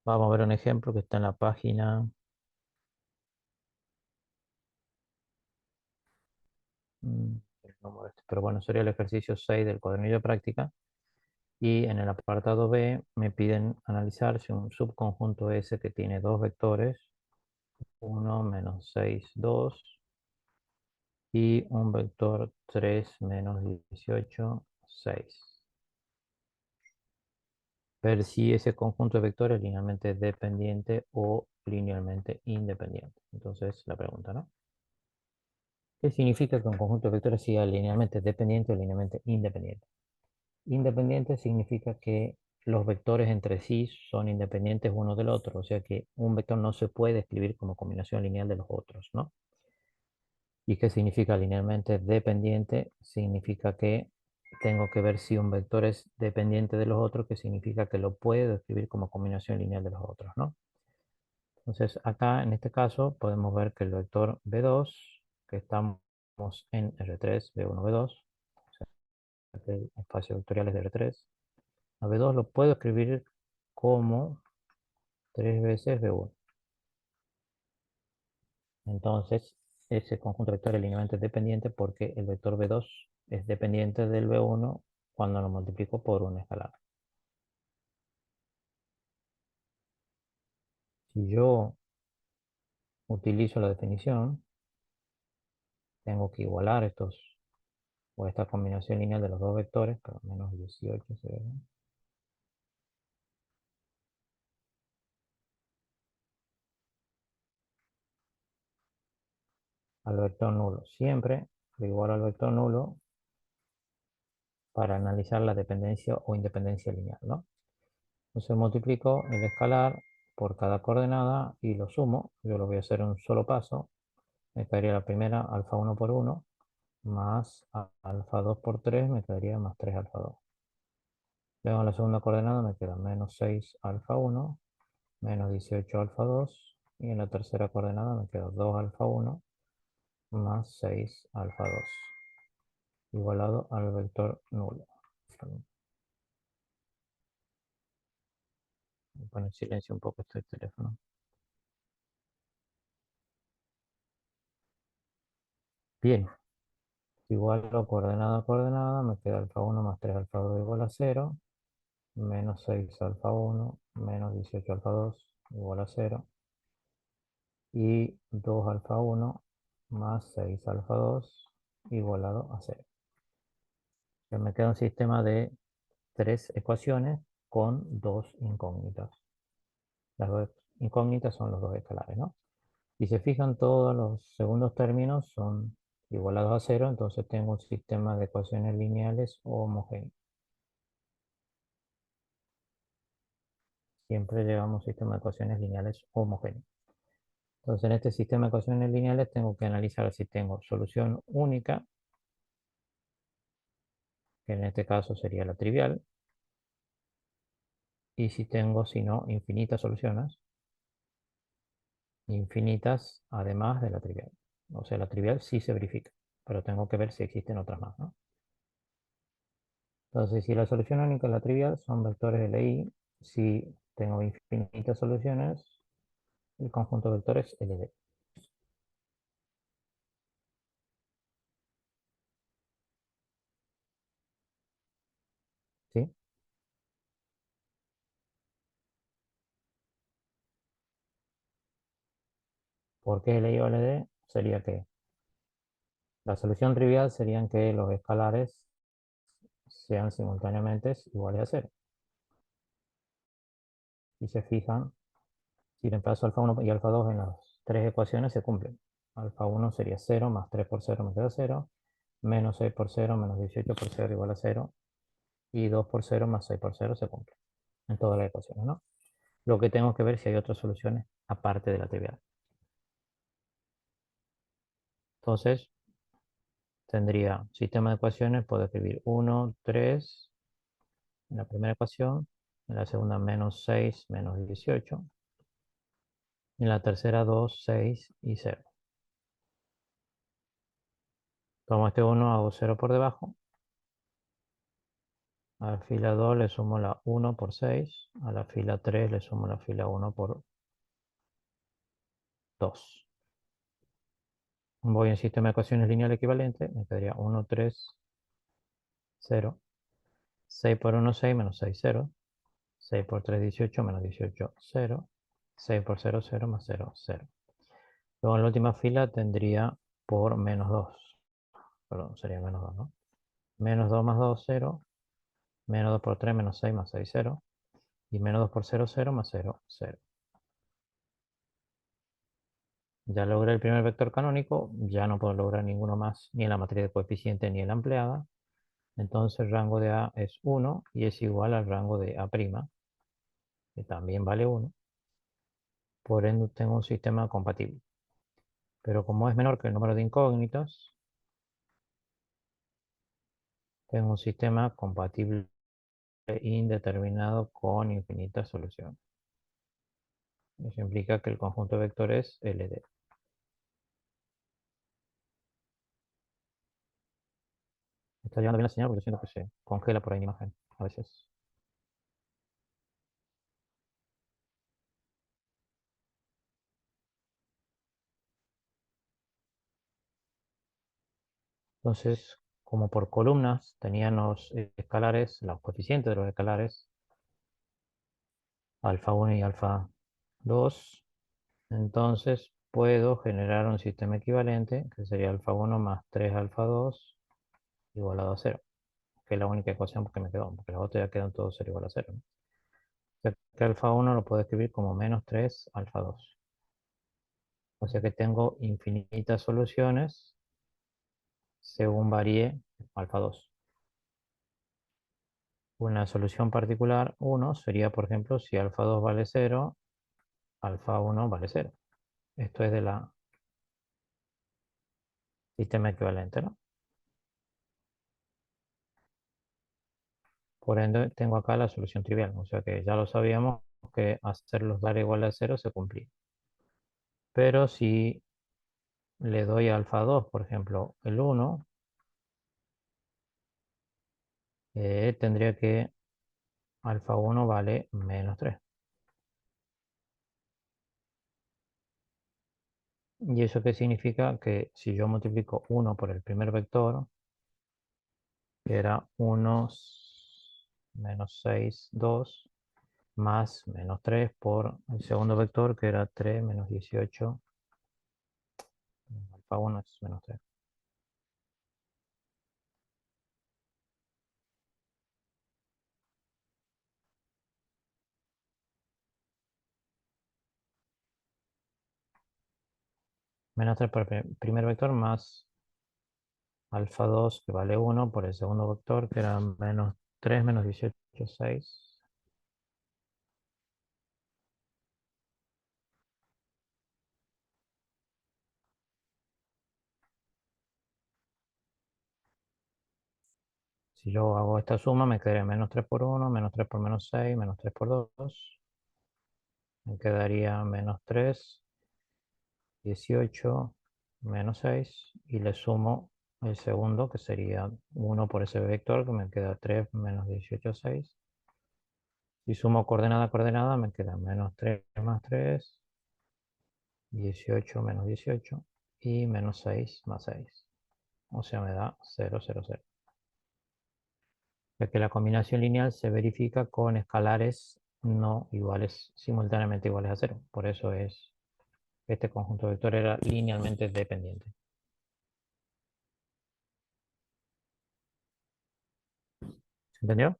Vamos a ver un ejemplo que está en la página. El número pero bueno, sería el ejercicio 6 del cuadernillo de práctica. Y en el apartado B me piden analizar si un subconjunto S que tiene dos vectores, 1 menos 6 2 y un vector 3 menos 18 6. Ver si ese conjunto de vectores es linealmente dependiente o linealmente independiente. Entonces la pregunta, ¿no? ¿Qué significa que un conjunto de vectores sea linealmente dependiente o linealmente independiente? Independiente significa que los vectores entre sí son independientes uno del otro, o sea que un vector no se puede escribir como combinación lineal de los otros, ¿no? ¿Y qué significa linealmente dependiente? Significa que tengo que ver si un vector es dependiente de los otros, que significa que lo puedo escribir como combinación lineal de los otros, ¿no? Entonces acá en este caso podemos ver que el vector B2, que estamos en R3, B1, B2, que el espacio vectorial es de B3. A B2 lo puedo escribir como 3 veces B1. Entonces, ese conjunto vectorial linealmente es dependiente porque el vector B2 es dependiente del B1 cuando lo multiplico por un escalar. Si yo utilizo la definición, tengo que igualar estos, o esta combinación lineal de los dos vectores, pero menos 18 se ve, ¿no? Al vector nulo. Siempre lo igualo al vector nulo para analizar la dependencia o independencia lineal, ¿no? Entonces multiplico el escalar por cada coordenada y lo sumo. Yo lo voy a hacer en un solo paso. Me quedaría la primera alfa 1 por 1 más alfa 2 por 3, me quedaría más 3 alfa 2. Luego en la segunda coordenada me queda menos 6 alfa 1, menos 18 alfa 2. Y en la tercera coordenada me queda 2 alfa 1 más 6 alfa 2, igualado al vector nulo. Voy a poner en silencio un poco este teléfono. Bien, igualo coordenada a coordenada, me queda alfa 1 más 3 alfa 2 igual a 0, menos 6 alfa 1, menos 18 alfa 2 igual a 0, y 2 alfa 1 más 6 alfa 2 igualado a 0. Ya me queda un sistema de 3 ecuaciones con 2 incógnitas. Las 2 incógnitas son los dos escalares, ¿no? Si se fijan, todos los segundos términos son igualados a 0, entonces tengo un sistema de ecuaciones lineales homogéneo. Siempre llevamos un sistema de ecuaciones lineales homogéneo. Entonces, en este sistema de ecuaciones lineales tengo que analizar si tengo solución única, que en este caso sería la trivial, y si tengo, si no, infinitas soluciones, infinitas además de la trivial. O sea, la trivial sí se verifica, pero tengo que ver si existen otras más, ¿no? Entonces, si la solución única es la trivial, son vectores LI. Si tengo infinitas soluciones, el conjunto de vectores LD. ¿Sí? ¿Por qué LI o LD? Sería que la solución trivial serían que los escalares sean simultáneamente iguales a cero. Si se fijan, si reemplazo alfa 1 y alfa 2 en las tres ecuaciones, se cumplen. Alfa 1 sería 0, más 3 por 0 me queda 0, menos 6 por 0, menos 18 por 0 igual a 0, y 2 por 0 más 6 por 0 se cumple en todas las ecuaciones, ¿no? Lo que tengo que ver si hay otras soluciones aparte de la trivial. Entonces, tendría sistema de ecuaciones, puedo escribir 1, 3 en la primera ecuación, en la segunda menos 6, menos 18, en la tercera 2, 6 y 0. Tomo este 1, hago 0 por debajo. A la fila 2 le sumo la 1 por 6. A la fila 3 le sumo la fila 1 por 2. Voy en sistema de ecuaciones lineal equivalente. Me quedaría 1, 3, 0. 6 por 1, 6, menos 6, 0. 6 por 3, 18, menos 18, 0. 6 por 0, 0, más 0, 0. Luego en la última fila tendría por menos 2. Perdón, sería menos 2, ¿no? Menos 2 más 2, 0. Menos 2 por 3, menos 6, más 6, 0. Y menos 2 por 0, 0, más 0, 0. Ya logré el primer vector canónico, ya no puedo lograr ninguno más, ni en la matriz de coeficiente ni en la empleada. Entonces el rango de A es 1 y es igual al rango de A', que también vale 1. Por ende tengo un sistema compatible. Pero como es menor que el número de incógnitas, tengo un sistema compatible indeterminado con infinitas soluciones. Eso implica que el conjunto de vectores es LD. está llegando bien la señal porque siento que se congela por ahí la imagen a veces. Entonces, como por columnas tenían los escalares, los coeficientes de los escalares, alfa 1 y alfa 2, entonces puedo generar un sistema equivalente que sería alfa 1 más 3 alfa 2 igualado a cero, que es la única ecuación que me quedó, porque las otras ya quedan todos 0 igual a cero, ¿no? O sea que alfa 1 lo puedo escribir como menos 3 alfa 2. O sea que tengo infinitas soluciones según varíe alfa 2. Una solución particular uno sería, por ejemplo, si alfa 2 vale cero, alfa 1 vale cero. Esto es de la sistema equivalente, ¿no? Por ende, tengo acá la solución trivial. O sea que ya lo sabíamos que hacerlos dar igual a cero se cumplía. Pero si le doy a alfa 2, por ejemplo, el 1, tendría que alfa 1 vale menos 3. ¿Y eso qué significa? Que si yo multiplico 1 por el primer vector, que era 1 menos 6 2 más menos 3 por el segundo vector, que era 3 menos 18, alfa 1 es menos 3. Menos 3 por el primer vector más alfa 2 que vale 1 por el segundo vector, que era menos 3 menos 18, 6. Si yo hago esta suma, me quedaría menos 3 por 1, menos 3 por menos 6, menos 3 por 2. Me quedaría menos 3, 18, menos 6. Y le sumo el segundo, que sería 1 por ese vector, que me queda 3 menos 18, 6. Si sumo coordenada a coordenada, me queda menos 3 más 3, 18 menos 18 y menos 6 más 6. O sea, me da 0, 0, 0. Ya que la combinación lineal se verifica con escalares no iguales, simultáneamente iguales a 0. Por eso es este conjunto vector era linealmente dependiente. ¿Se entendió?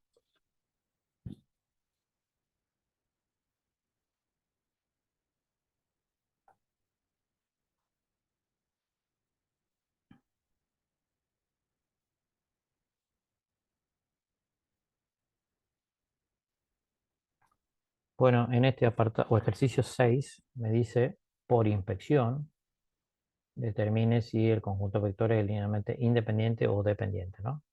Bueno, en este apartado o ejercicio 6 me dice por inspección determine si el conjunto de vectores es linealmente independiente o dependiente, ¿no?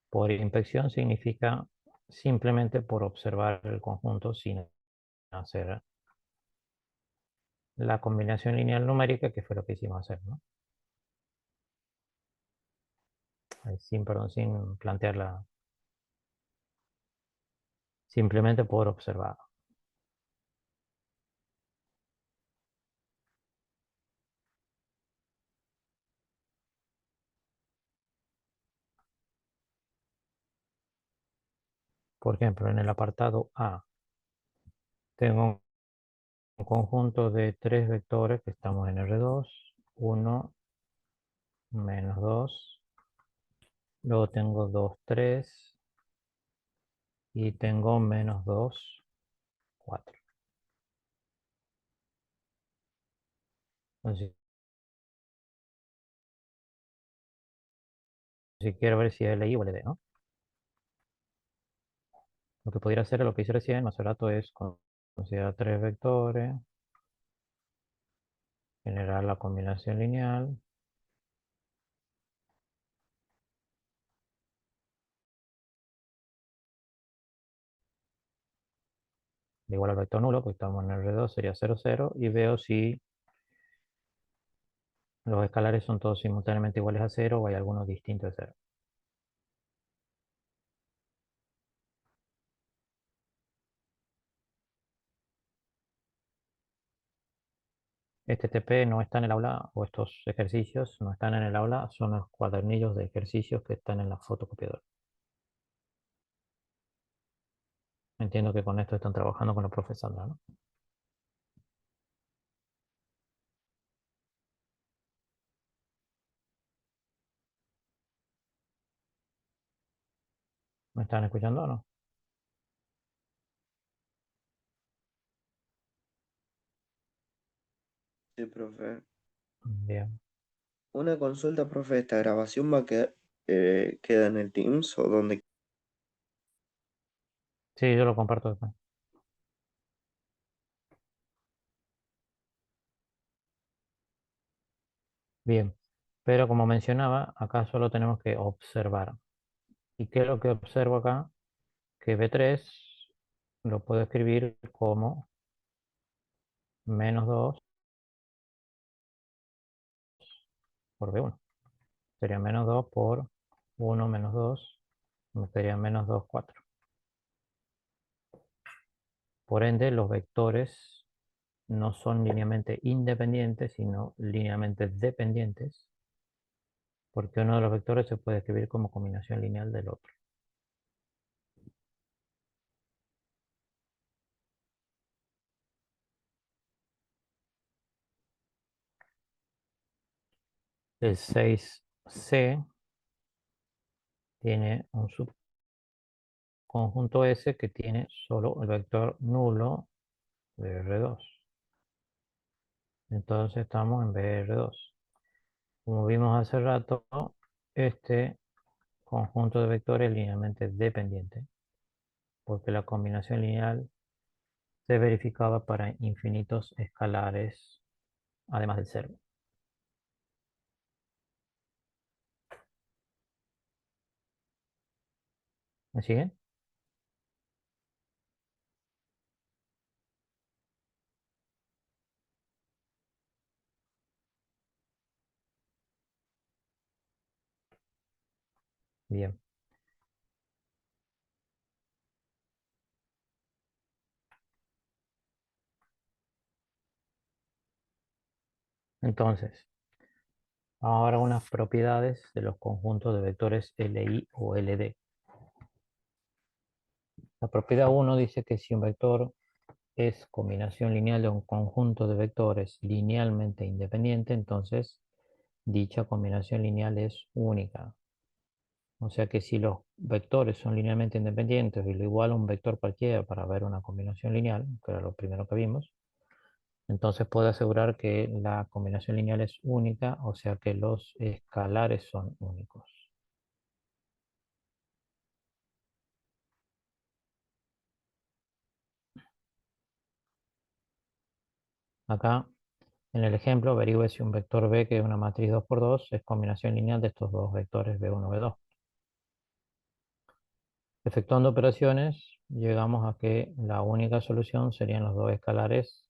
Por inspección significa simplemente por observar el conjunto sin hacer la combinación lineal numérica, que fue lo que hicimos hacer, ¿no? Sin plantearla, simplemente por observar. Por ejemplo, en el apartado A, tengo un conjunto de tres vectores que estamos en R2, 1, menos 2, luego tengo 2, 3 y tengo menos 2, 4. Entonces, si quiero ver si es LI o LD, ¿no? Lo que podría hacer es lo que hice recién, más rato, es considerar tres vectores, generar la combinación lineal, de igual al vector nulo, porque estamos en R2, sería 0, 0, y veo si los escalares son todos simultáneamente iguales a 0 o hay algunos distintos de 0. Este TP no está en el aula, o estos ejercicios no están en el aula, son los cuadernillos de ejercicios que están en la fotocopiadora. Entiendo que con esto están trabajando con la profesora, ¿no? ¿Me están escuchando o no? Sí, profe. Bien. Una consulta, profe, ¿esta grabación va a quedar, queda en el Teams o dónde? Sí, yo lo comparto después. Bien. Pero como mencionaba, acá solo tenemos que observar. ¿Y qué es lo que observo acá? Que B3 lo puedo escribir como -2 por B1. Sería -2 por 1 menos 2, me sería -2, 4. Por ende, los vectores no son linealmente independientes, sino linealmente dependientes, porque uno de los vectores se puede escribir como combinación lineal del otro. El 6C tiene un subconjunto S que tiene solo el vector nulo de R2. Entonces estamos en BR2. Como vimos hace rato, este conjunto de vectores es linealmente dependiente, porque la combinación lineal se verificaba para infinitos escalares, además del cero. ¿Me siguen? Bien. Entonces, ahora unas propiedades de los conjuntos de vectores LI o LD. La propiedad 1 dice que si un vector es combinación lineal de un conjunto de vectores linealmente independiente, entonces dicha combinación lineal es única. O sea que si los vectores son linealmente independientes y lo igual a un vector cualquiera para ver una combinación lineal, que era lo primero que vimos, entonces puedo asegurar que la combinación lineal es única, o sea que los escalares son únicos. Acá, en el ejemplo, averigüe si un vector B, que es una matriz 2 por 2 es combinación lineal de estos dos vectores B1, B2. Efectuando operaciones, llegamos a que la única solución serían los dos escalares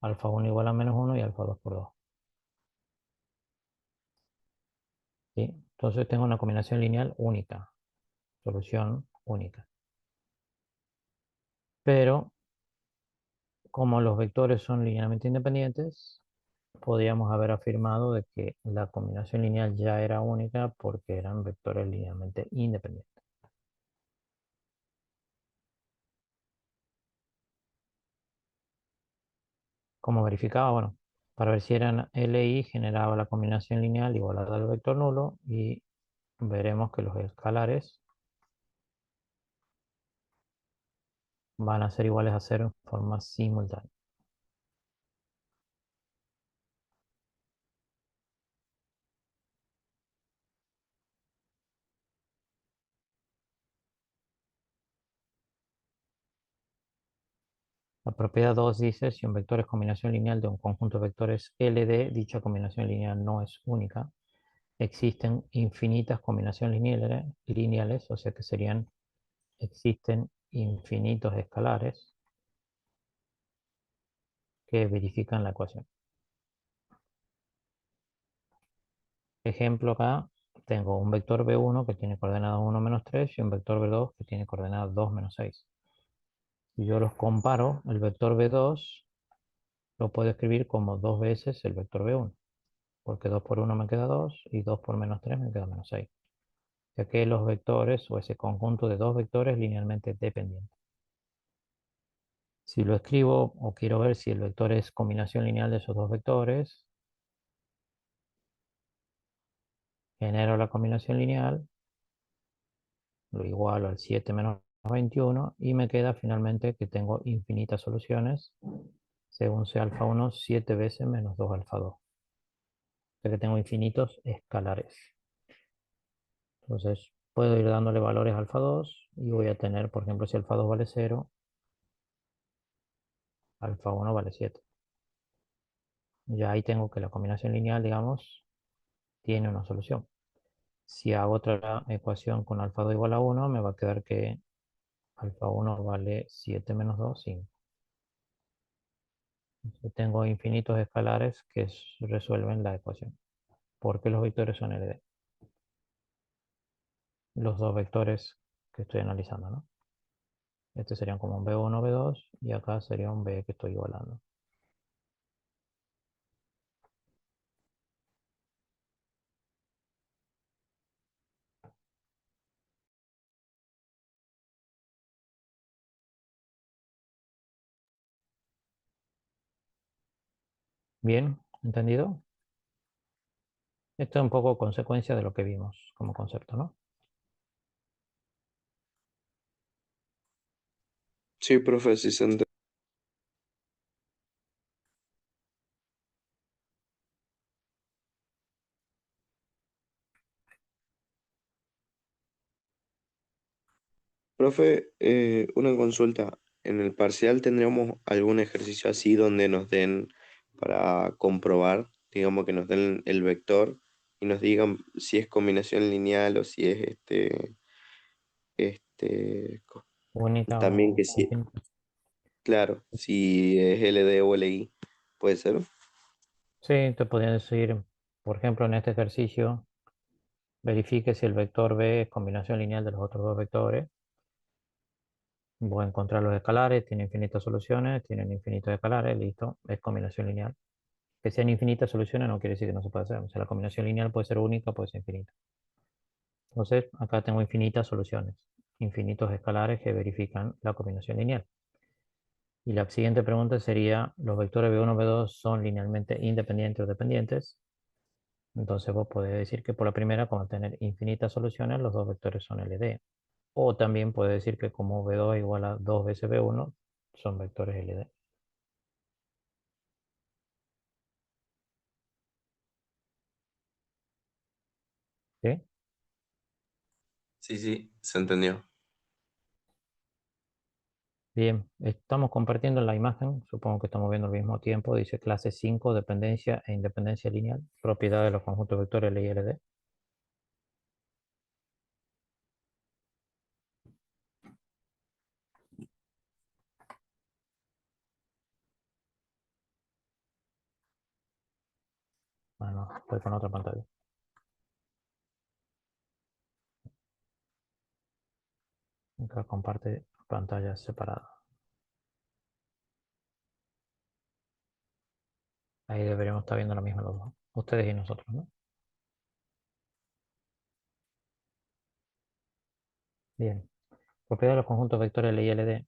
alfa 1 igual a -1 y alfa 2 por 2. ¿Sí? Entonces tengo una combinación lineal única, solución única. Pero como los vectores son linealmente independientes, podríamos haber afirmado de que la combinación lineal ya era única porque eran vectores linealmente independientes. ¿Cómo verificaba? Bueno, para ver si eran LI generaba la combinación lineal igualada al vector nulo y veremos que los escalares van a ser iguales a cero en forma simultánea. La propiedad 2 dice, si un vector es combinación lineal de un conjunto de vectores LD, dicha combinación lineal no es única. Existen infinitas combinaciones lineales, o sea que existen infinitos escalares que verifican la ecuación. Ejemplo acá, tengo un vector B1 que tiene coordenadas 1 menos 3 y un vector B2 que tiene coordenadas 2 menos 6. Si yo los comparo, el vector B2 lo puedo escribir como 2 veces el vector B1, porque 2 por 1 me queda 2 y 2 por menos 3 me queda menos 6, ya que los vectores o ese conjunto de dos vectores linealmente dependientes. Si lo escribo o quiero ver si el vector es combinación lineal de esos dos vectores, genero la combinación lineal, lo igualo al 7 menos 21 y me queda finalmente que tengo infinitas soluciones según sea alfa 1 7 veces menos 2 alfa 2. O sea que tengo infinitos escalares. Entonces puedo ir dándole valores a alfa 2 y voy a tener, por ejemplo, si alfa 2 vale 0, alfa 1 vale 7. Ya ahí tengo que la combinación lineal, digamos, tiene una solución. Si hago otra ecuación con alfa 2 igual a 1, me va a quedar que alfa 1 vale 7 menos 2, 5. Entonces tengo infinitos escalares que resuelven la ecuación. ¿Por qué los vectores son LD? Los dos vectores que estoy analizando, ¿no? Este sería como un B1, B2 y acá sería un B que estoy igualando. Bien, ¿entendido? Esto es un poco consecuencia de lo que vimos como concepto, ¿no? Sí, profe, sí se entiende. Profe, una consulta. ¿En el parcial tendríamos algún ejercicio así donde nos den para comprobar, digamos que nos den el vector y nos digan si es combinación lineal o si es Única también o que sí, infinita. claro, si es LD o LI, puede ser? Sí, te podría decir, por ejemplo, en este ejercicio, verifique si el vector B es combinación lineal de los otros dos vectores. Voy a encontrar los escalares, tiene infinitas soluciones, tienen infinitos escalares, listo, es combinación lineal. Que sean infinitas soluciones no quiere decir que no se pueda hacer. O sea, la combinación lineal puede ser única, puede ser infinita. Entonces, acá tengo infinitas soluciones, infinitos escalares que verifican la combinación lineal. Y la siguiente pregunta sería, ¿los vectores B1 B2 son linealmente independientes o dependientes? Entonces vos podés decir que por la primera, como al tener infinitas soluciones, los dos vectores son LD. O también puedes decir que como B2 igual a 2 veces B1, son vectores LD. ¿Sí? Sí, sí, se entendió. Bien, estamos compartiendo la imagen, supongo que estamos viendo al mismo tiempo, dice clase 5, dependencia e independencia lineal, propiedad de los conjuntos vectores L y LD. Bueno, estoy con otra pantalla. Acá comparte pantallas separadas. Ahí deberíamos estar viendo la misma los dos, ustedes y nosotros, ¿no? Bien, propiedad de los conjuntos vectores L y LD.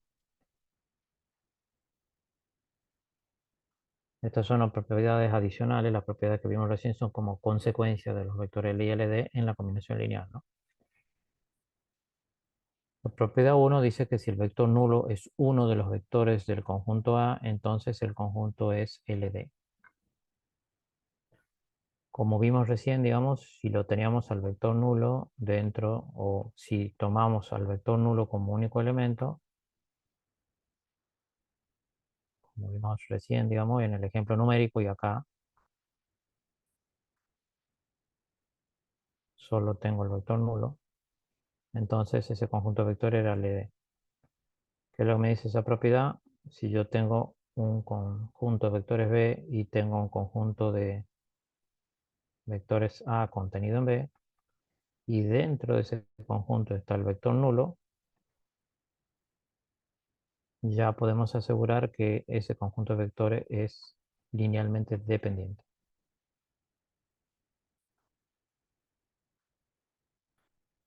Estas son las propiedades adicionales, las propiedades que vimos recién son como consecuencia de los vectores L y LD en la combinación lineal, ¿no? La propiedad 1 dice que si el vector nulo es uno de los vectores del conjunto A, entonces el conjunto es LD. Como vimos recién, digamos, si lo teníamos al vector nulo dentro o si tomamos al vector nulo como único elemento, como vimos recién, digamos, en el ejemplo numérico y acá, solo tengo el vector nulo, entonces ese conjunto de vectores era LD. ¿Qué es lo que me dice esa propiedad? Si yo tengo un conjunto de vectores B y tengo un conjunto de vectores A contenido en B, y dentro de ese conjunto está el vector nulo, ya podemos asegurar que ese conjunto de vectores es linealmente dependiente.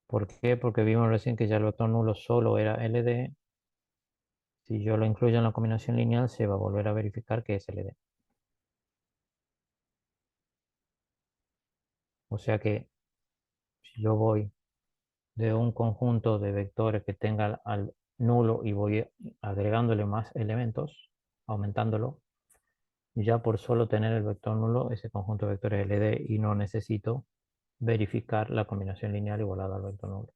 ¿Por qué? Porque vimos recién que ya el vector nulo solo era LD. Si yo lo incluyo en la combinación lineal, se va a volver a verificar que es LD. O sea que si yo voy de un conjunto de vectores que tenga al nulo y voy agregándole más elementos, aumentándolo, ya por solo tener el vector nulo, ese conjunto de vectores LD y no necesito verificar la combinación lineal igualada al vector nulo.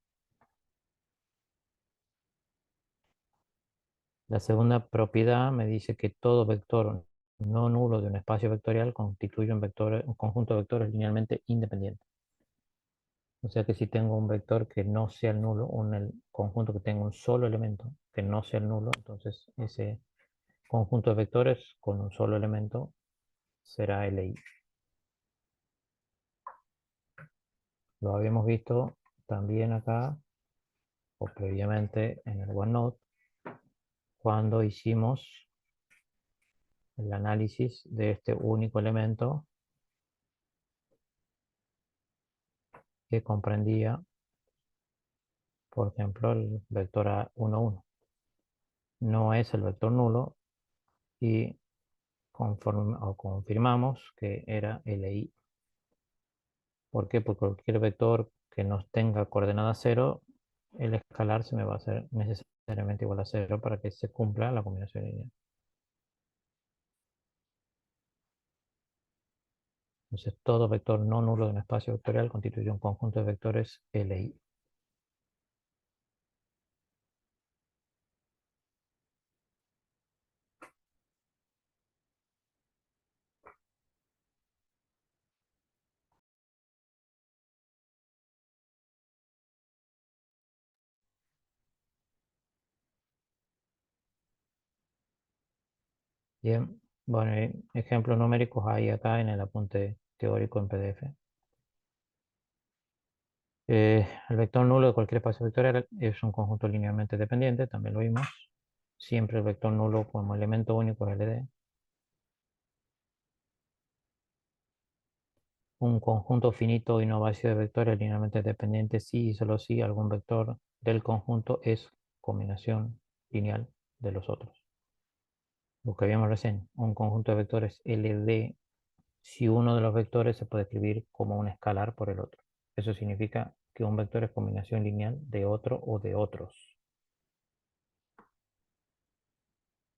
La segunda propiedad me dice que todo vector no nulo de un espacio vectorial constituye un conjunto de vectores linealmente independiente. O sea que si tengo un vector que no sea el nulo, un conjunto que tenga un solo elemento que no sea el nulo, entonces ese conjunto de vectores con un solo elemento será LI. Lo habíamos visto también acá o previamente en el OneNote cuando hicimos el análisis de este único elemento que comprendía, por ejemplo, el vector A11. 1. No es el vector nulo y confirmamos que era LI. ¿Por qué? Porque cualquier vector que no tenga coordenada 0, el escalar se me va a hacer necesariamente igual a 0 para que se cumpla la combinación lineal. Entonces, todo vector no nulo de un espacio vectorial constituye un conjunto de vectores LI. Bien, bueno, ejemplos numéricos hay acá en el apunte teórico en PDF. El vector nulo de cualquier espacio vectorial es un conjunto linealmente dependiente, también lo vimos. Siempre el vector nulo como elemento único es LD. Un conjunto finito y no vacío de vectores linealmente dependientes si y solo si algún vector del conjunto es combinación lineal de los otros. Lo que vimos recién, un conjunto de vectores LD si uno de los vectores se puede escribir como un escalar por el otro. Eso significa que un vector es combinación lineal de otro o de otros.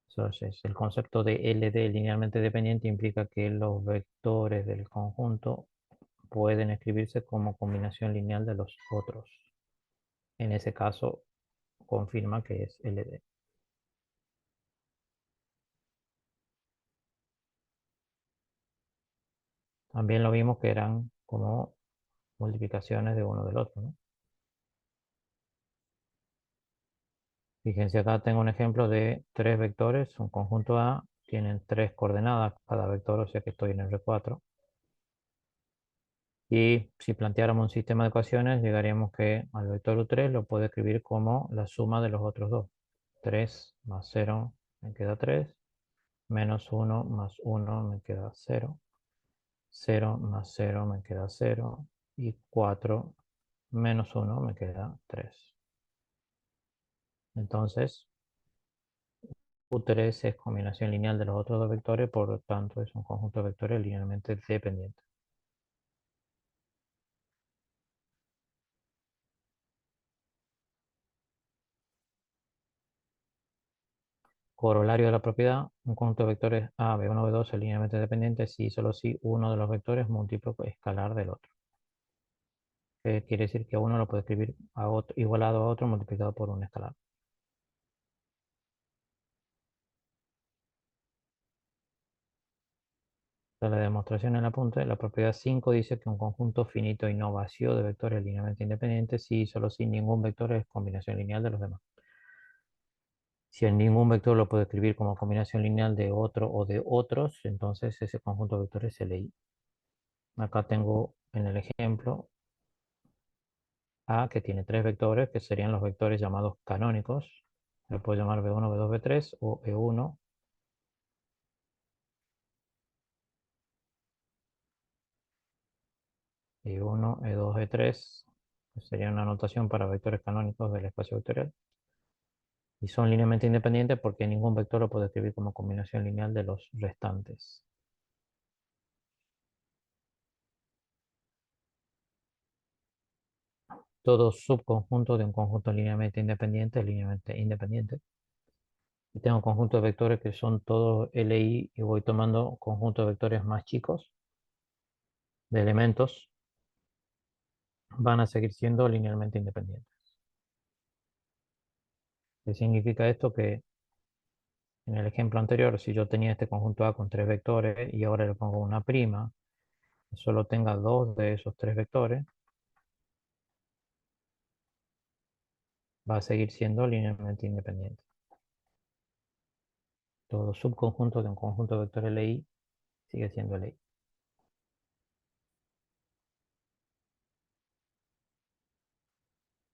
Entonces, el concepto de LD linealmente dependiente implica que los vectores del conjunto pueden escribirse como combinación lineal de los otros. En ese caso, confirma que es LD. También lo vimos que eran como multiplicaciones de uno del otro, ¿no? Fíjense, acá tengo un ejemplo de tres vectores, un conjunto A, tienen tres coordenadas cada vector, o sea que estoy en el R4. Y si planteáramos un sistema de ecuaciones, llegaríamos que al vector U3 lo puedo escribir como la suma de los otros dos. 3 más 0 me queda 3, menos 1 más 1 me queda 0, 0 más 0 me queda 0, y 4 menos 1 me queda 3. Entonces, U3 es combinación lineal de los otros dos vectores, por lo tanto es un conjunto de vectores linealmente dependiente. Corolario de la propiedad, un conjunto de vectores A, B1, B2 es linealmente dependiente si y solo si uno de los vectores es múltiplo escalar del otro. Quiere decir que uno lo puede escribir igualado a otro multiplicado por un escalar. La demostración en el apunte, la propiedad 5 dice que un conjunto finito y no vacío de vectores linealmente independientes si y solo si ningún vector es combinación lineal de los demás. Si en ningún vector lo puedo escribir como combinación lineal de otro o de otros, entonces ese conjunto de vectores se leí. Acá tengo en el ejemplo A, que tiene tres vectores, que serían los vectores llamados canónicos. Le puedo llamar B1, B2, B3 o E1, E1, E2, E3, que sería una notación para vectores canónicos del espacio vectorial. Y son linealmente independientes porque ningún vector lo puede escribir como combinación lineal de los restantes. Todo subconjunto de un conjunto linealmente independiente es linealmente independiente. Y tengo conjuntos de vectores que son todos LI y voy tomando conjuntos de vectores más chicos de elementos, van a seguir siendo linealmente independientes. ¿Qué significa esto? Que en el ejemplo anterior, si yo tenía este conjunto A con tres vectores y ahora le pongo una prima, que solo tenga dos de esos tres vectores, va a seguir siendo linealmente independiente. Todo subconjunto de un conjunto de vectores LI sigue siendo LI.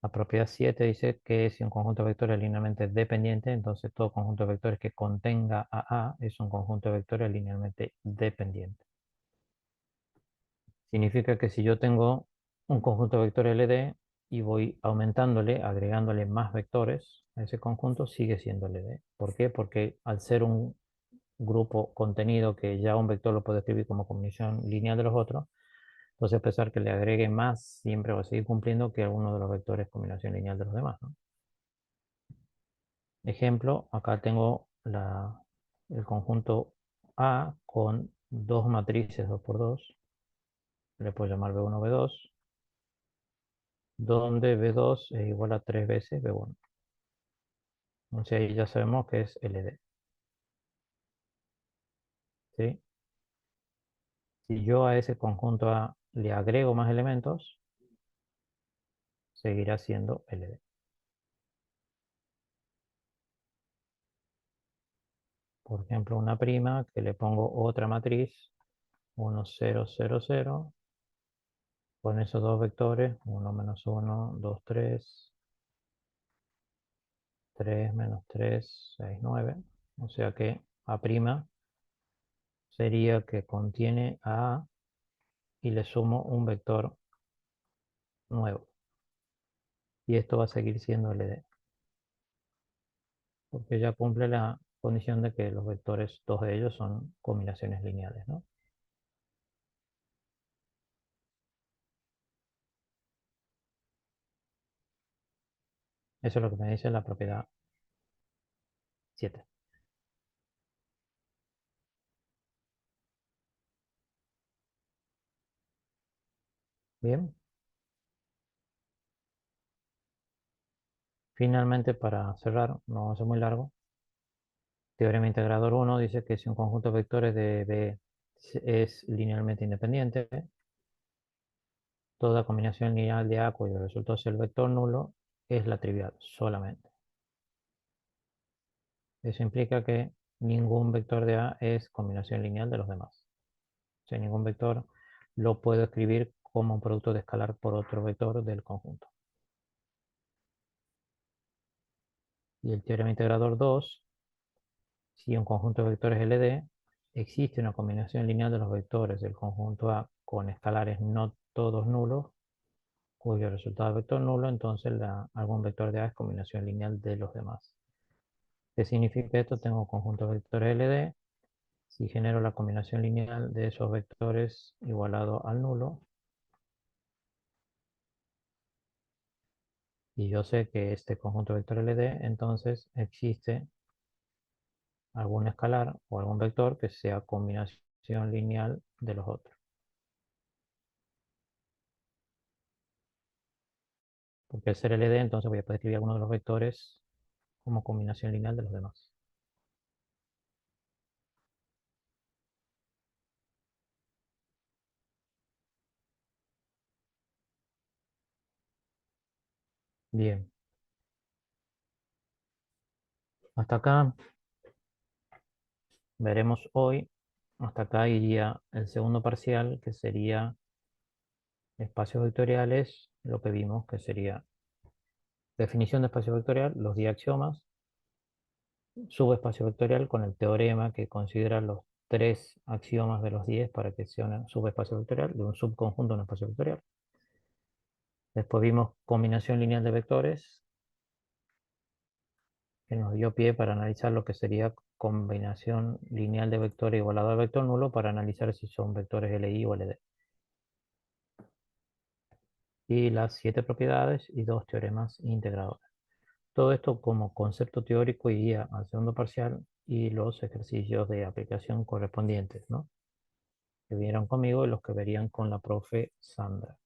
La propiedad 7 dice que si un conjunto de vectores es linealmente dependiente, entonces todo conjunto de vectores que contenga a A es un conjunto de vectores linealmente dependiente. Significa que si yo tengo un conjunto de vectores LD y voy aumentándole, agregándole más vectores a ese conjunto, sigue siendo LD. ¿Por qué? Porque al ser un grupo contenido que ya un vector lo puede escribir como combinación lineal de los otros, entonces a pesar que le agregue más, siempre va a seguir cumpliendo que alguno de los vectores es combinación lineal de los demás, ¿no? Ejemplo, acá tengo el conjunto A con dos matrices 2 por 2, le puedo llamar B1, B2, donde B2 es igual a 3 veces B1. Entonces ahí ya sabemos que es LD. ¿Sí? Si yo a ese conjunto A le agrego más elementos, seguirá siendo LD. Por ejemplo, una prima que le pongo otra matriz, 1, 0, 0, 0, con esos dos vectores, 1 menos 1, 2, 3, 3 menos 3, 6, 9. O sea que A' sería que contiene a A y le sumo un vector nuevo. Y esto va a seguir siendo LD, porque ya cumple la condición de que los vectores, dos de ellos son combinaciones lineales, ¿no? Eso es lo que me dice la propiedad 7. Bien, finalmente para cerrar, no va a ser muy largo, teorema integrador 1 dice que si un conjunto de vectores de B es linealmente independiente, toda combinación lineal de A cuyo resultado sea el vector nulo es la trivial solamente. Eso implica que ningún vector de A es combinación lineal de los demás. O sea, ningún vector lo puedo escribir como un producto de escalar por otro vector del conjunto. Y el teorema integrador 2, si un conjunto de vectores LD, existe una combinación lineal de los vectores del conjunto A con escalares no todos nulos, cuyo resultado es vector nulo, entonces algún vector de A es combinación lineal de los demás. ¿Qué significa esto? Tengo un conjunto de vectores LD. Si genero la combinación lineal de esos vectores igualado al nulo, y yo sé que este conjunto de vectores LD, entonces existe algún escalar o algún vector que sea combinación lineal de los otros. Porque al ser LD, entonces voy a poder escribir alguno de los vectores como combinación lineal de los demás. Bien, hasta acá veremos hoy. Hasta acá iría el segundo parcial, que sería espacios vectoriales, lo que vimos que sería definición de espacio vectorial, los diaxiomas, subespacio vectorial con el teorema que considera los tres axiomas de los 10 para que sea un subespacio vectorial, de un subconjunto de un espacio vectorial. Después vimos combinación lineal de vectores, que nos dio pie para analizar lo que sería combinación lineal de vectores igualado al vector nulo para analizar si son vectores LI o LD. Y las 7 propiedades y 2 teoremas integradores. Todo esto como concepto teórico y guía al segundo parcial y los ejercicios de aplicación correspondientes, ¿no? Que vinieron conmigo y los que verían con la profe Sandra.